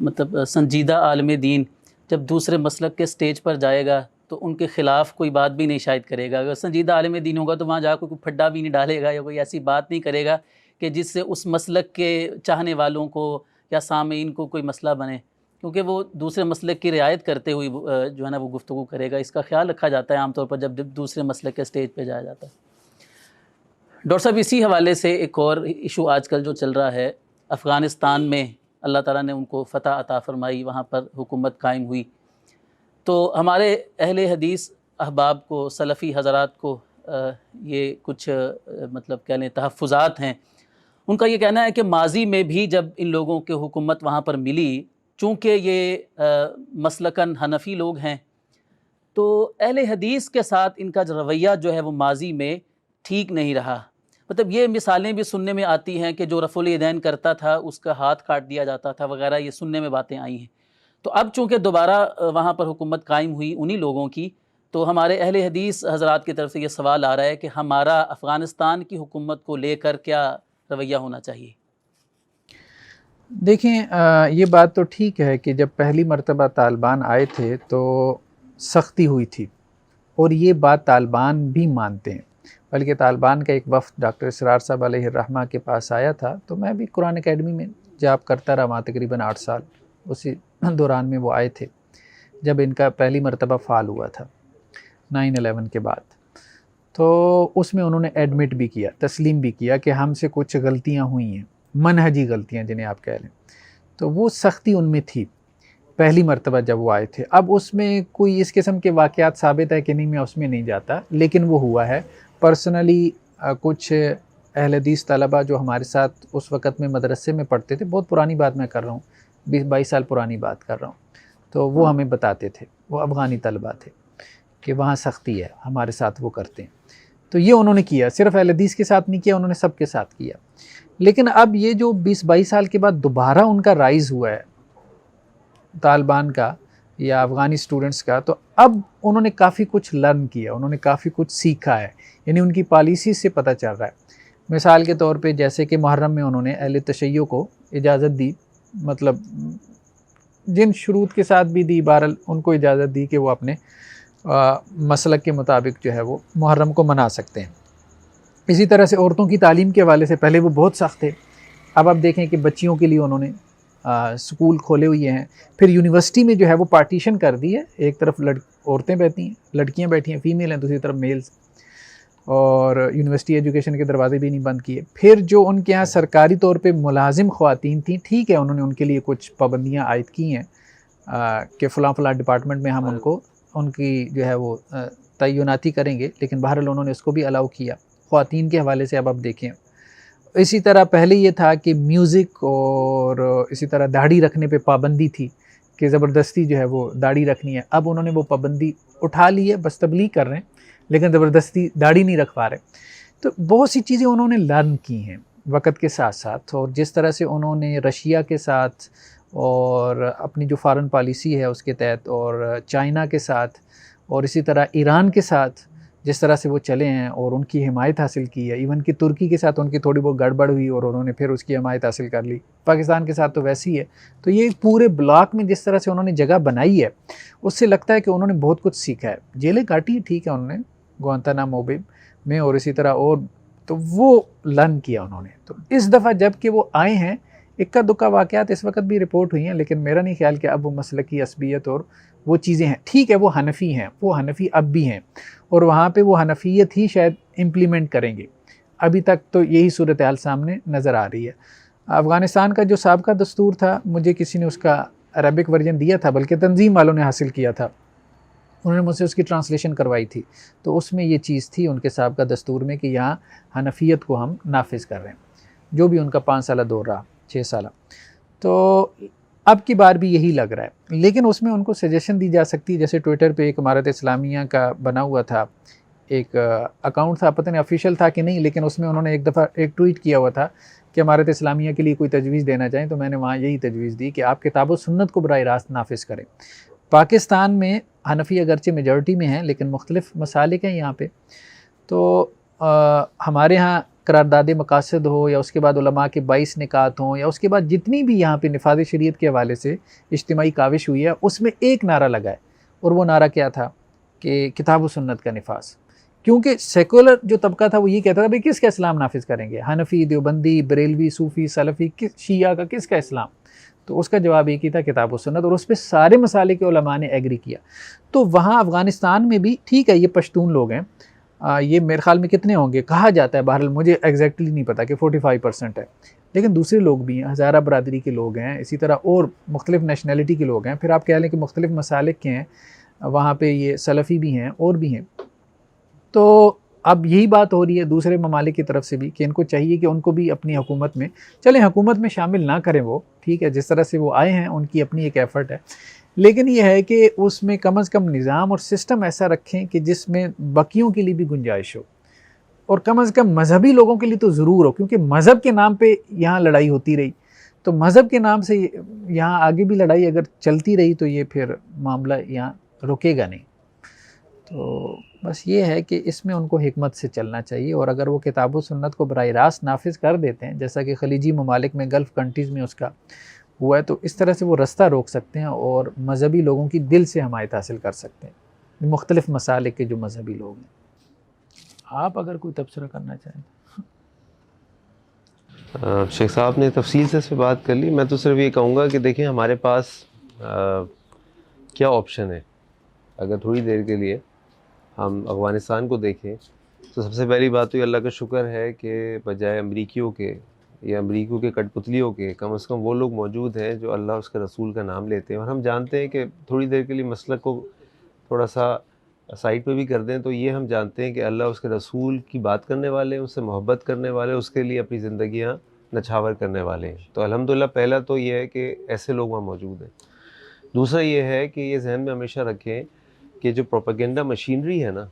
مطلب سنجیدہ عالم دین جب دوسرے مسلک کے سٹیج پر جائے گا تو ان کے خلاف کوئی بات بھی نہیں شاید کرے گا. اگر سنجیدہ عالم دین ہوگا تو وہاں جا کوئی پھڈا بھی نہیں ڈالے گا یا کوئی ایسی بات نہیں کرے گا کہ جس سے اس مسلک کے چاہنے والوں کو یا سامعین کو کوئی مسئلہ بنے، کیونکہ وہ دوسرے مسلک کی رعایت کرتے ہوئی جو ہے نا وہ گفتگو کرے گا. اس کا خیال رکھا جاتا ہے عام طور پر جب دوسرے مسلک کے سٹیج پہ جایا جاتا ہے. ڈاکٹر صاحب اسی حوالے سے ایک اور ایشو آج کل جو چل رہا ہے، افغانستان میں اللہ تعالیٰ نے ان کو فتح عطا فرمائی، وہاں پر حکومت قائم ہوئی، تو ہمارے اہل حدیث احباب کو، سلفی حضرات کو یہ کچھ مطلب کہہ لیں تحفظات ہیں. ان کا یہ کہنا ہے کہ ماضی میں بھی جب ان لوگوں کے حکومت وہاں پر ملی، چونکہ یہ مسلکاً حنفی لوگ ہیں، تو اہل حدیث کے ساتھ ان کا رویہ جو ہے وہ ماضی میں ٹھیک نہیں رہا. مطلب یہ مثالیں بھی سننے میں آتی ہیں کہ جو رفع الیدین کرتا تھا اس کا ہاتھ کاٹ دیا جاتا تھا وغیرہ، یہ سننے میں باتیں آئی ہیں. تو اب چونکہ دوبارہ وہاں پر حکومت قائم ہوئی انہی لوگوں کی، تو ہمارے اہل حدیث حضرات کی طرف سے یہ سوال آ رہا ہے کہ ہمارا افغانستان کی حکومت کو لے کر کیا رویہ ہونا چاہیے؟ دیکھیں یہ بات تو ٹھیک ہے کہ جب پہلی مرتبہ طالبان آئے تھے تو سختی ہوئی تھی، اور یہ بات طالبان بھی مانتے ہیں. بلکہ طالبان کا ایک وفد ڈاکٹر اسرار صاحب علیہ الرحمہ کے پاس آیا تھا، تو میں بھی قرآن اکیڈمی میں جاب کرتا رہا وہاں تقریباً 8 سال. اسی دوران میں وہ آئے تھے جب ان کا پہلی مرتبہ فعال ہوا تھا 9/11 کے بعد. تو اس میں انہوں نے ایڈمٹ بھی کیا، تسلیم بھی کیا کہ ہم سے کچھ غلطیاں ہوئی ہیں، منہجی غلطیاں جنہیں آپ کہہ لیں. تو وہ سختی ان میں تھی پہلی مرتبہ جب وہ آئے تھے. اب اس میں کوئی اس قسم کے واقعات ثابت ہے کہ نہیں، میں اس میں نہیں جاتا، لیکن وہ ہوا ہے. پرسنلی کچھ اہل حدیث طلبہ جو ہمارے ساتھ اس وقت میں مدرسے میں پڑھتے تھے، بہت پرانی بات میں کر رہا ہوں، 20-22 سال پرانی بات کر رہا ہوں، تو وہ ہمیں بتاتے تھے، وہ افغانی طلبہ تھے، کہ وہاں سختی ہے، ہمارے ساتھ وہ کرتے ہیں. تو یہ انہوں نے کیا، صرف اہل حدیث کے ساتھ نہیں کیا، انہوں نے سب کے ساتھ کیا. لیکن اب یہ جو 20-22 سال کے بعد دوبارہ ان کا رائز ہوا ہے طالبان کا یا افغانی اسٹوڈنٹس کا، تو اب انہوں نے کافی کچھ لرن کیا، انہوں نے کافی کچھ سیکھا ہے. یعنی ان کی پالیسی سے پتہ چل رہا ہے. مثال کے طور پہ جیسے کہ محرم میں انہوں نے اہل تشیع کو اجازت دی، مطلب جن شروط کے ساتھ بھی دی، بہرحال ان کو اجازت دی کہ وہ اپنے مسلک کے مطابق جو ہے وہ محرم کو منا سکتے ہیں. اسی طرح سے عورتوں کی تعلیم کے حوالے سے پہلے وہ بہت سخت تھے، اب آپ دیکھیں کہ بچیوں کے لیے انہوں نے سکول کھولے ہوئے ہیں. پھر یونیورسٹی میں جو ہے وہ پارٹیشن کر دی ہے، ایک طرف عورتیں بیٹھی ہیں، لڑکیاں بیٹھی ہیں، فیمیل ہیں، دوسری طرف میلز، اور یونیورسٹی ایجوکیشن کے دروازے بھی نہیں بند کیے. پھر جو ان کے ہاں سرکاری طور پہ ملازم خواتین تھیں، ٹھیک ہے انہوں نے ان کے لیے کچھ پابندیاں عائد کی ہیں کہ فلاں فلاں ڈپارٹمنٹ میں ہم ان کو ان کی جو ہے وہ تعیناتی کریں گے، لیکن بہرحال انہوں نے اس کو بھی الاؤ کیا خواتین کے حوالے سے. اب آپ دیکھیں اسی طرح پہلے یہ تھا کہ میوزک اور اسی طرح داڑھی رکھنے پہ پابندی تھی کہ زبردستی جو ہے وہ داڑھی رکھنی ہے. اب انہوں نے وہ پابندی اٹھا لی ہے، بس تبلیغ کر رہے ہیں لیکن زبردستی داڑھی نہیں رکھوا رہے. تو بہت سی چیزیں انہوں نے لرن کی ہیں وقت کے ساتھ ساتھ، اور جس طرح سے انہوں نے رشیا کے ساتھ اور اپنی جو فارن پالیسی ہے اس کے تحت، اور چائنا کے ساتھ، اور اسی طرح ایران کے ساتھ جس طرح سے وہ چلے ہیں اور ان کی حمایت حاصل کی ہے، ایون کہ ترکی کے ساتھ ان کی تھوڑی بہت گڑبڑ ہوئی اور انہوں نے پھر اس کی حمایت حاصل کر لی، پاکستان کے ساتھ تو ویسی ہے. تو یہ پورے بلاک میں جس طرح سے انہوں نے جگہ بنائی ہے اس سے لگتا ہے کہ انہوں نے بہت کچھ سیکھا ہے. جیلیں کاٹی ٹھیک ہے انہوں نے گوانتانامو بے میں اور اسی طرح اور، تو وہ لرن کیا انہوں نے. تو اس دفعہ جب کہ وہ آئے ہیں، اکا دکا واقعات اس وقت بھی رپورٹ ہوئی ہیں، لیکن میرا نہیں خیال کہ اب وہ مسلکی عصبیت اور وہ چیزیں ہیں. ٹھیک ہے وہ حنفی ہیں، وہ حنفی اب بھی ہیں اور وہاں پہ وہ حنفیت ہی شاید امپلیمنٹ کریں گے. ابھی تک تو یہی صورتحال سامنے نظر آ رہی ہے. افغانستان کا جو سابقہ دستور تھا، مجھے کسی نے اس کا عربک ورژن دیا تھا، بلکہ تنظیم والوں نے حاصل کیا تھا، انہوں نے مجھ سے اس کی ٹرانسلیشن کروائی تھی. تو اس میں یہ چیز تھی ان کے سابقہ دستور میں کہ یہاں حنفیت کو ہم نافذ کر رہے ہیں، جو بھی ان کا 5 سالہ دور رہا، 6 سالہ. تو اب کی بار بھی یہی لگ رہا ہے، لیکن اس میں ان کو سجیشن دی جا سکتی ہے. جیسے ٹویٹر پہ ایک امارت اسلامیہ کا بنا ہوا تھا ایک اکاؤنٹ تھا، پتہ نہیں آفیشیل تھا کہ نہیں، لیکن اس میں انہوں نے ایک دفعہ ایک ٹویٹ کیا ہوا تھا کہ امارت اسلامیہ کے لیے کوئی تجویز دینا چاہیں. تو میں نے وہاں یہی تجویز دی کہ آپ کتاب و سنت کو براہ راست نافذ کریں. پاکستان میں حنفی اگرچہ میجورٹی میں ہیں لیکن مختلف مسالک ہیں یہاں پہ. تو ہمارے ہاں قرارداد مقاصد ہو یا اس کے بعد علماء کے 22 نکات ہوں یا اس کے بعد جتنی بھی یہاں پہ نفاذ شریعت کے حوالے سے اجتماعی کاوش ہوئی ہے، اس میں ایک نعرہ لگا ہے، اور وہ نعرہ کیا تھا کہ کتاب و سنت کا نفاذ. کیونکہ سیکولر جو طبقہ تھا وہ یہ کہتا تھا بھئی کس کا اسلام نافذ کریں گے، حنفی، دیوبندی، بریلوی، صوفی، سلفی، شیعہ کا کس کا اسلام؟ تو اس کا جواب ایک ہی تھا، کتاب و سنت، اور اس پہ سارے مسالک کے علماء نے ایگری کیا. تو وہاں افغانستان میں بھی ٹھیک ہے یہ پشتون لوگ ہیں، یہ میرے خیال میں کتنے ہوں گے، کہا جاتا ہے، بہرحال مجھے ایگزیکٹلی نہیں پتا کہ 45% ہے، لیکن دوسرے لوگ بھی ہیں، ہزارہ برادری کے لوگ ہیں، اسی طرح اور مختلف نیشنلٹی کے لوگ ہیں. پھر آپ کہہ لیں کہ مختلف مسالک کے ہیں، وہاں پہ یہ سلفی بھی ہیں اور بھی ہیں. تو اب یہی بات ہو رہی ہے دوسرے ممالک کی طرف سے بھی کہ ان کو چاہیے کہ ان کو بھی اپنی حکومت میں، چلیں حکومت میں شامل نہ کریں وہ ٹھیک ہے، جس طرح سے وہ آئے ہیں ان کی اپنی ایک ایفرٹ ہے، لیکن یہ ہے کہ اس میں کم از کم نظام اور سسٹم ایسا رکھیں کہ جس میں باقیوں کے لیے بھی گنجائش ہو، اور کم از کم مذہبی لوگوں کے لیے تو ضرور ہو، کیونکہ مذہب کے نام پہ یہاں لڑائی ہوتی رہی تو مذہب کے نام سے یہاں آگے بھی لڑائی اگر چلتی رہی تو یہ پھر معاملہ یہاں رکے گا نہیں. تو بس یہ ہے کہ اس میں ان کو حکمت سے چلنا چاہیے، اور اگر وہ کتاب و سنت کو براہ راست نافذ کر دیتے ہیں جیسا کہ خلیجی ممالک میں، گلف کنٹریز میں اس کا ہوا ہے، تو اس طرح سے وہ رستہ روک سکتے ہیں اور مذہبی لوگوں کی دل سے حمایت حاصل کر سکتے ہیں، مختلف مسالک کے جو مذہبی لوگ ہیں. آپ اگر کوئی تبصرہ کرنا چاہیں. شیخ صاحب نے تفصیل سے اس پہ بات کر لی. میں تو صرف یہ کہوں گا کہ دیکھیں ہمارے پاس کیا آپشن ہے. اگر تھوڑی دیر کے لیے ہم افغانستان کو دیکھیں تو سب سے پہلی بات تو یہ اللہ کا شکر ہے کہ بجائے امریکیوں کے یا امریکیوں کے کٹ پتلیوں کے، کم از کم وہ لوگ موجود ہیں جو اللہ اس کے رسول کا نام لیتے ہیں. اور ہم جانتے ہیں کہ تھوڑی دیر کے لیے مسلک کو تھوڑا سا سائڈ پہ بھی کر دیں تو یہ ہم جانتے ہیں کہ اللہ اس کے رسول کی بات کرنے والے، اس سے محبت کرنے والے، اس کے لیے اپنی زندگیاں نچھاور کرنے والے ہیں. تو الحمدللہ پہلا تو یہ ہے کہ ایسے لوگ وہاں موجود ہیں. دوسرا یہ ہے کہ یہ ذہن میں ہمیشہ رکھیں کہ جو پروپیگنڈا مشینری ہے نا،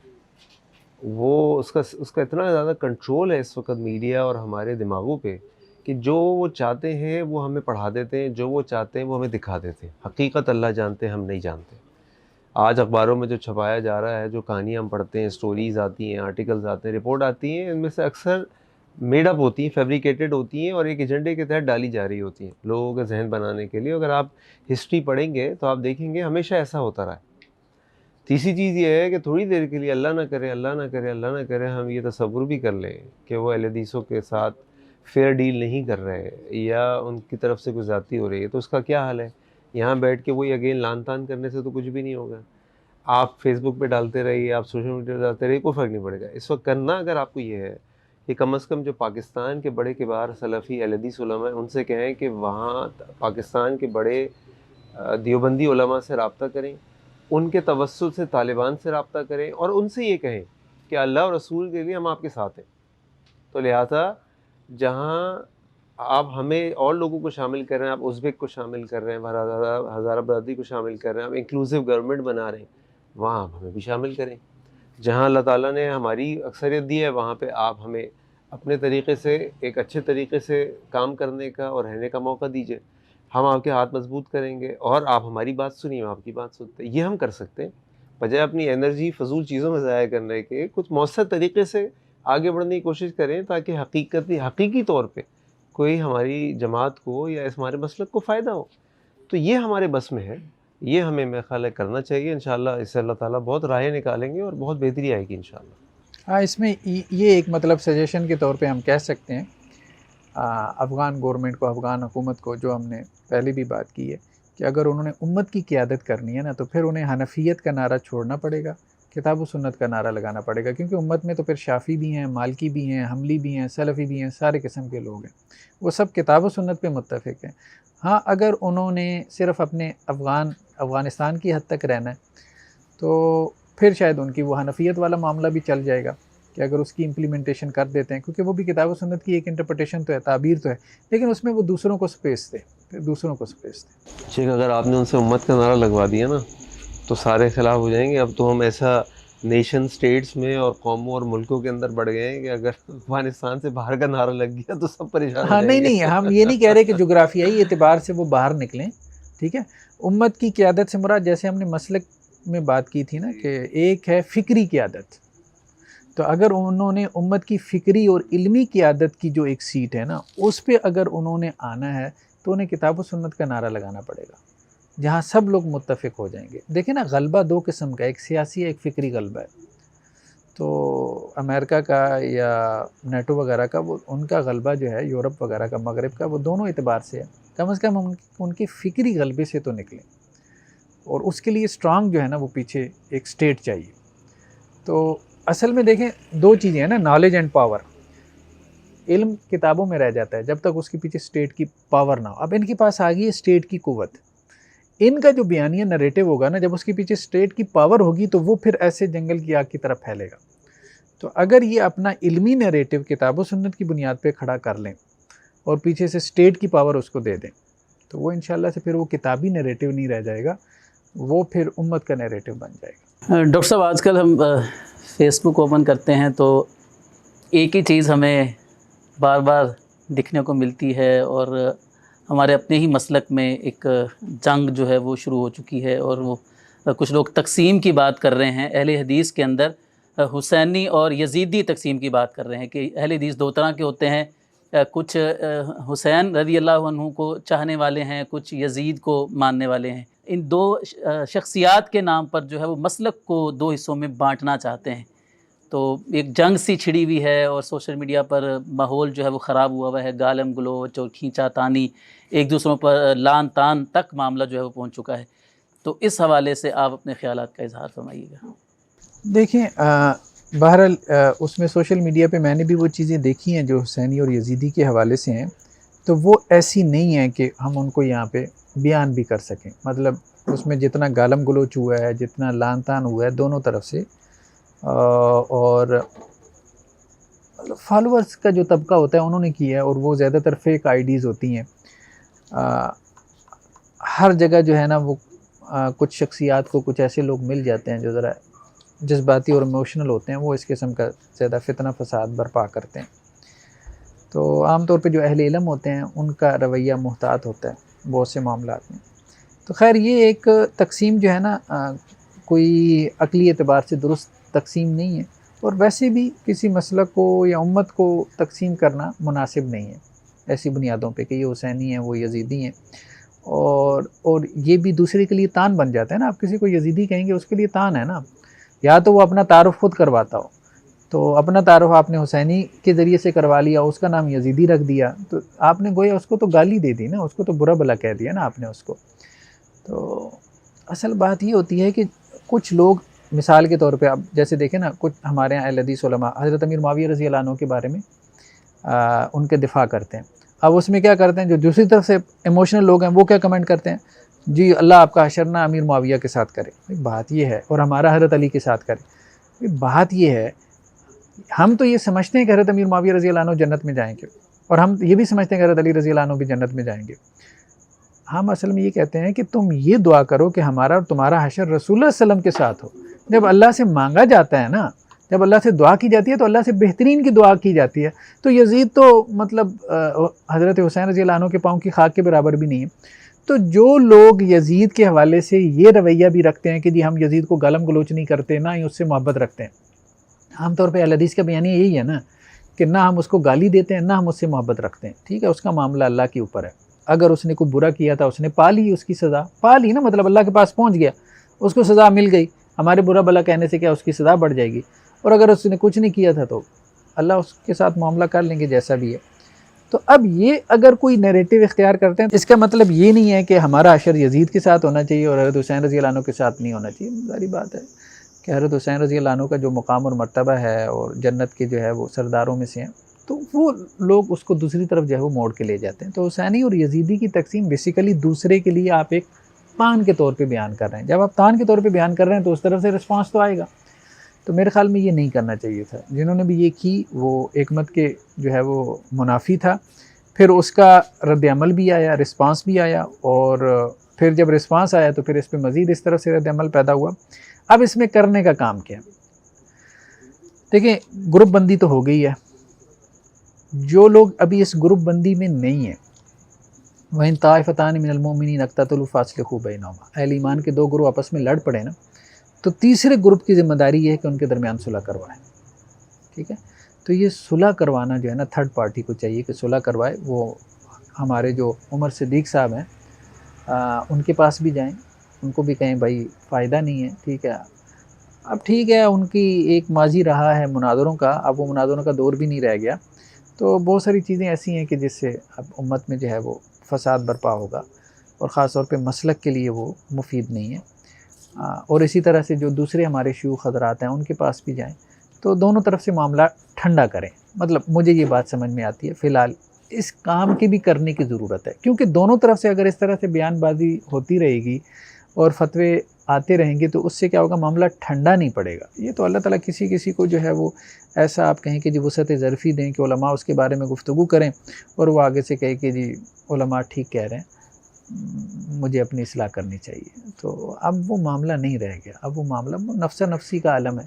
وہ اس کا اتنا زیادہ کنٹرول ہے اس وقت میڈیا اور ہمارے دماغوں پہ کہ جو وہ چاہتے ہیں وہ ہمیں پڑھا دیتے ہیں، جو وہ چاہتے ہیں وہ ہمیں دکھا دیتے ہیں. حقیقت اللہ جانتے ہیں، ہم نہیں جانتے. آج اخباروں میں جو چھپایا جا رہا ہے، جو کہانیاں ہم پڑھتے ہیں، سٹوریز آتی ہیں، آرٹیکلز آتے ہیں، رپورٹ آتی ہیں، ان میں سے اکثر میڈ اپ ہوتی ہیں، فیبریکیٹڈ ہوتی ہیں اور ایک ایجنڈے کے تحت ڈالی جا رہی ہوتی ہیں لوگوں کا ذہن بنانے کے لیے. اگر آپ ہسٹری پڑھیں گے تو آپ دیکھیں گے ہمیشہ ایسا ہوتا رہا ہے. تیسری چیز یہ ہے کہ تھوڑی دیر کے لیے اللہ نہ کرے، اللہ نہ کرے، اللہ نہ کرے، ہم یہ تصور بھی کر لیں کہ وہ اہل حدیثوں کے ساتھ فیئر ڈیل نہیں کر رہے یا ان کی طرف سے کوئی زیادتی ہو رہی ہے، تو اس کا کیا حل ہے؟ یہاں بیٹھ کے وہی اگین لان تان کرنے سے تو کچھ بھی نہیں ہوگا. آپ فیس بک پہ ڈالتے رہیے، آپ سوشل میڈیا پہ ڈالتے رہیے، کوئی فرق نہیں پڑے گا. اس وقت کرنا اگر آپ کو یہ ہے کہ کم از کم جو پاکستان کے بڑے کبار سلفی اہل حدیث علماء ہیں ان سے کہیں کہ وہاں پاکستان کے بڑے دیوبندی علماء سے رابطہ کریں، ان کے توسط سے طالبان سے رابطہ کریں اور ان سے یہ کہیں کہ اللہ اور رسول کے لیے ہم آپ کے ساتھ ہیں. تو لہٰذا جہاں آپ ہمیں اور لوگوں کو شامل کر رہے ہیں، آپ ازبیک کو شامل کر رہے ہیں، ہزارہ برادری کو شامل کر رہے ہیں، آپ انکلوسیو گورنمنٹ بنا رہے ہیں، وہاں آپ ہمیں بھی شامل کریں. جہاں اللہ تعالیٰ نے ہماری اکثریت دی ہے وہاں پہ آپ ہمیں اپنے طریقے سے ایک اچھے طریقے سے کام کرنے کا اور رہنے کا موقع دیجیے. ہم آپ کے ہاتھ مضبوط کریں گے اور آپ ہماری بات سنیے، ہم آپ کی بات سنتے ہیں. یہ ہم کر سکتے ہیں. بجائے اپنی انرجی فضول چیزوں میں ضائع کرنے کے کچھ مؤثر طریقے سے آگے بڑھنے کی کوشش کریں تاکہ حقیقی طور پہ کوئی ہماری جماعت کو یا اس ہمارے مسلک کو فائدہ ہو. تو یہ ہمارے بس میں ہے, یہ ہمیں میرا خیال ہے کرنا چاہیے. انشاءاللہ اس سے اللہ تعالیٰ بہت راہیں نکالیں گے اور بہت بہتری آئے گی انشاءاللہ. ہاں, اس میں یہ ایک مطلب سجیشن کے طور پہ ہم کہہ سکتے ہیں افغان گورنمنٹ کو, افغان حکومت کو, جو ہم نے پہلے بھی بات کی ہے کہ اگر انہوں نے امت کی قیادت کرنی ہے نا, تو پھر انہیں حنفیت کا نعرہ چھوڑنا پڑے گا, کتاب و سنت کا نعرہ لگانا پڑے گا, کیونکہ امت میں تو پھر شافی بھی ہیں, مالکی بھی ہیں, حنبلی بھی ہیں, سلفی بھی ہیں, سارے قسم کے لوگ ہیں, وہ سب کتاب و سنت پہ متفق ہیں. ہاں, اگر انہوں نے صرف اپنے افغانستان کی حد تک رہنا ہے تو پھر شاید ان کی وہ حنفیت والا معاملہ بھی چل جائے گا کہ اگر اس کی امپلیمنٹیشن کر دیتے ہیں, کیونکہ وہ بھی کتاب و سنت کی ایک انٹرپریٹیشن تو ہے, تعبیر تو ہے, لیکن اس میں وہ دوسروں کو سپیس دے, شیخ اگر آپ نے ان سے امت کا نعرہ لگوا دیا نا تو سارے خلاف ہو جائیں گے. اب تو ہم ایسا نیشن سٹیٹس میں اور قوموں اور ملکوں کے اندر بڑھ گئے ہیں کہ اگر افغانستان سے باہر کا نعرہ لگ گیا تو سب پریشان ہاں, نہیں, ہم یہ نہیں کہہ رہے کہ جغرافیائی اعتبار سے وہ باہر نکلیں, ٹھیک ہے. امت کی قیادت سے مراد, جیسے ہم نے مسلک میں بات کی تھی نا, کہ ایک ہے فکری قیادت, تو اگر انہوں نے امت کی فکری اور علمی قیادت کی جو ایک سیٹ ہے نا, اس پہ اگر انہوں نے آنا ہے تو انہیں کتاب و سنت کا نعرہ لگانا پڑے گا, جہاں سب لوگ متفق ہو جائیں گے. دیکھیں نا, غلبہ دو قسم کا, ایک سیاسی ہے, ایک فکری غلبہ ہے. تو امریکہ کا یا نیٹو وغیرہ کا, وہ ان کا غلبہ جو ہے, یورپ وغیرہ کا, مغرب کا, وہ دونوں اعتبار سے ہے. کم از کم ان کے فکری غلبے سے تو نکلیں, اور اس کے لیے اسٹرانگ جو ہے نا وہ پیچھے ایک سٹیٹ چاہیے. تو اصل میں دیکھیں دو چیزیں ہیں نا, نالج اینڈ پاور. علم کتابوں میں رہ جاتا ہے جب تک اس کے پیچھے اسٹیٹ کی پاور نہ ہو. اب ان کے پاس آ گئی ہے اسٹیٹ کی قوت, ان کا جو بیانیہ نریٹو ہوگا نا, جب اس کے پیچھے اسٹیٹ کی پاور ہوگی تو وہ پھر ایسے جنگل کی آگ کی طرف پھیلے گا. تو اگر یہ اپنا علمی نریٹو کتاب و سنت کی بنیاد پہ کھڑا کر لیں اور پیچھے سے اسٹیٹ کی پاور اس کو دے دیں, تو وہ انشاءاللہ سے پھر وہ کتابی نریٹو نہیں رہ جائے گا, وہ پھر امت کا نریٹو بن جائے گا. ڈاکٹر صاحب, آج کل ہم فیس بک اوپن کرتے ہیں تو ایک ہی چیز ہمیں بار بار دکھنے کو ملتی ہے, اور ہمارے اپنے ہی مسلک میں ایک جنگ جو ہے وہ شروع ہو چکی ہے, اور وہ کچھ لوگ تقسیم کی بات کر رہے ہیں. اہل حدیث کے اندر حسینی اور یزیدی تقسیم کی بات کر رہے ہیں کہ اہل حدیث دو طرح کے ہوتے ہیں, کچھ حسین رضی اللہ عنہ کو چاہنے والے ہیں, کچھ یزید کو ماننے والے ہیں. ان دو شخصیات کے نام پر جو ہے وہ مسلک کو دو حصوں میں بانٹنا چاہتے ہیں. تو ایک جنگ سی چھڑی ہوئی ہے, اور سوشل میڈیا پر ماحول جو ہے وہ خراب ہوا ہے, گالم گلوچ اور کھینچا تانی, ایک دوسروں پر لان تان تک معاملہ جو ہے وہ پہنچ چکا ہے. تو اس حوالے سے آپ اپنے خیالات کا اظہار فرمائیے گا. دیکھیں, بہرحال اس میں سوشل میڈیا پہ میں نے بھی وہ چیزیں دیکھی ہیں جو حسینی اور یزیدی کے حوالے سے ہیں, تو وہ ایسی نہیں ہیں کہ ہم ان کو یہاں پہ بیان بھی کر سکیں. مطلب اس میں جتنا گالم گلوچ ہوا ہے, جتنا لان تان ہوا ہے دونوں طرف سے, اور فالوورز کا جو طبقہ ہوتا ہے انہوں نے کیا ہے, اور وہ زیادہ تر فیک آئی ڈیز ہوتی ہیں. ہر جگہ جو ہے نا وہ کچھ شخصیات کو کچھ ایسے لوگ مل جاتے ہیں جو ذرا جذباتی اور ایموشنل ہوتے ہیں, وہ اس قسم کا زیادہ فتنہ فساد برپا کرتے ہیں. تو عام طور پہ جو اہل علم ہوتے ہیں ان کا رویہ محتاط ہوتا ہے بہت سے معاملات میں. تو خیر, یہ ایک تقسیم جو ہے نا کوئی عقلی اعتبار سے درست تقسیم نہیں ہے, اور ویسے بھی کسی مسلک کو یا امت کو تقسیم کرنا مناسب نہیں ہے ایسی بنیادوں پہ کہ یہ حسینی ہیں وہ یزیدی ہیں. اور یہ بھی دوسرے کے لیے تان بن جاتا ہے نا. آپ کسی کو یزیدی کہیں گے اس کے لیے تان ہے نا, یا تو وہ اپنا تعارف خود کرواتا ہو, تو اپنا تعارف آپ نے حسینی کے ذریعے سے کروا لیا, اس کا نام یزیدی رکھ دیا, تو آپ نے گویا اس کو تو گالی دے دی نا, اس کو تو برا بھلا کہہ دیا نا آپ نے اس کو. تو اصل بات یہ ہوتی ہے کہ کچھ لوگ مثال کے طور پہ اب جیسے دیکھیں نا, کچھ ہمارے یہاں اہل حدیث علماء حضرت امیر معاویہ رضی اللہ عنہ کے بارے میں ان کے دفاع کرتے ہیں. اب اس میں کیا کرتے ہیں, جو دوسری طرف سے ایموشنل لوگ ہیں وہ کیا کمنٹ کرتے ہیں, جی اللہ آپ کا حشر نہ امیر معاویہ کے ساتھ کرے. بات یہ ہے, اور ہمارا حضرت علی کے ساتھ کرے. بات یہ ہے, ہم تو یہ سمجھتے ہیں کہ حضرت امیر معاویہ رضی اللہ عنہ جنت میں جائیں گے, اور ہم یہ بھی سمجھتے ہیں کہ حضرت علی رضی اللہ عنہ بھی جنت میں جائیں گے. ہم اصل میں یہ کہتے ہیں کہ تم یہ دعا کرو کہ ہمارا اور تمہارا حشر رسول اللہ صلی اللہ علیہ وسلم کے ساتھ ہو. جب اللہ سے مانگا جاتا ہے نا, جب اللہ سے دعا کی جاتی ہے تو اللہ سے بہترین کی دعا کی جاتی ہے. تو یزید تو مطلب حضرت حسین رضی اللہ عنہ کے پاؤں کی خاک کے برابر بھی نہیں ہے. تو جو لوگ یزید کے حوالے سے یہ رویہ بھی رکھتے ہیں کہ جی ہم یزید کو گالم گلوچ نہیں کرتے، نہ ہی اس سے محبت رکھتے ہیں، عام طور پہ اہل حدیث کا بیانیہ یہی ہے نا کہ نہ ہم اس کو گالی دیتے ہیں، نہ ہم اس سے محبت رکھتے ہیں، ٹھیک ہے، اس کا معاملہ اللہ کے اوپر ہے. اگر اس نے کوئی برا کیا تھا، اس نے پا لی اس کی سزا، پا لی نا، مطلب اللہ کے پاس پہنچ گیا، اس کو سزا مل گئی. ہمارے برا بلا کہنے سے کیا اس کی سزا بڑھ جائے گی؟ اور اگر اس نے کچھ نہیں کیا تھا تو اللہ اس کے ساتھ معاملہ کر لیں گے جیسا بھی ہے. تو اب یہ اگر کوئی نیریٹو اختیار کرتے ہیں، اس کا مطلب یہ نہیں ہے کہ ہمارا حشر یزید کے ساتھ ہونا چاہیے اور حضرت حسین رضی اللہ عنہ کے ساتھ نہیں ہونا چاہیے. ظاہری بات ہے کہ حضرت حسین رضی اللہ عنہ کا جو مقام اور مرتبہ ہے اور جنت کے جو ہے وہ سرداروں میں سے ہیں، تو وہ لوگ اس کو دوسری طرف جو ہے وہ موڑ کے لے جاتے ہیں. تو حسینی اور یزیدی کی تقسیم بیسیکلی دوسرے کے لیے آپ ایک تان کے طور پہ بیان کر رہے ہیں. جب آپ تان کے طور پہ بیان کر رہے ہیں تو اس طرف سے رسپانس تو آئے گا. تو میرے خیال میں یہ نہیں کرنا چاہیے تھا. جنہوں نے بھی یہ کی وہ حکمت کے جو ہے وہ منافی تھا. پھر اس کا رد عمل بھی آیا، رسپانس بھی آیا، اور پھر جب رسپانس آیا تو پھر اس پہ مزید اس طرف سے رد عمل پیدا ہوا. اب اس میں کرنے کا کام کیا؟ دیکھیں، گروپ بندی تو ہو گئی ہے. جو لوگ ابھی اس گروپ بندی میں نہیں ہیں، وَإِن طَائِفَتَانِ مِنَ الْمُؤْمِنِينَ اقْتَتَلُوا فَأَصْلِحُوا بَيْنَهُمَا. اہل ایمان کے دو گروہ آپس میں لڑ پڑے نا، تو تیسرے گروپ کی ذمہ داری یہ ہے کہ ان کے درمیان صلح کروائے. ٹھیک ہے، تو یہ صلح کروانا جو ہے نا تھرڈ پارٹی کو چاہیے کہ صلح کروائے. وہ ہمارے جو عمر صدیق صاحب ہیں ان کے پاس بھی جائیں، ان کو بھی کہیں بھائی فائدہ نہیں ہے. ٹھیک ہے، اب ٹھیک ہے ان کی ایک ماضی رہا ہے مناظروں کا، اب وہ مناظروں کا دور بھی نہیں رہ گیا. تو بہت ساری چیزیں ایسی ہیں کہ جس سے اب امت میں جو ہے وہ فساد برپا ہوگا، اور خاص طور پہ مسلک کے لیے وہ مفید نہیں ہے. اور اسی طرح سے جو دوسرے ہمارے شیوخ حضرات ہیں ان کے پاس بھی جائیں تو دونوں طرف سے معاملہ ٹھنڈا کریں. مطلب مجھے یہ بات سمجھ میں آتی ہے فی الحال اس کام کی بھی کرنے کی ضرورت ہے، کیونکہ دونوں طرف سے اگر اس طرح سے بیان بازی ہوتی رہے گی اور فتوے آتے رہیں گے تو اس سے کیا ہوگا، معاملہ ٹھنڈا نہیں پڑے گا. یہ تو اللہ تعالیٰ کسی کو جو ہے وہ ایسا آپ کہیں کہ جی وسعت ظرفی دیں کہ علماء اس کے بارے میں گفتگو کریں اور وہ آگے سے کہے کہ جی علماء ٹھیک کہہ رہے ہیں، مجھے اپنی اصلاح کرنی چاہیے. تو اب وہ معاملہ نہیں رہ گیا، اب وہ معاملہ نفس نفسی کا عالم ہے.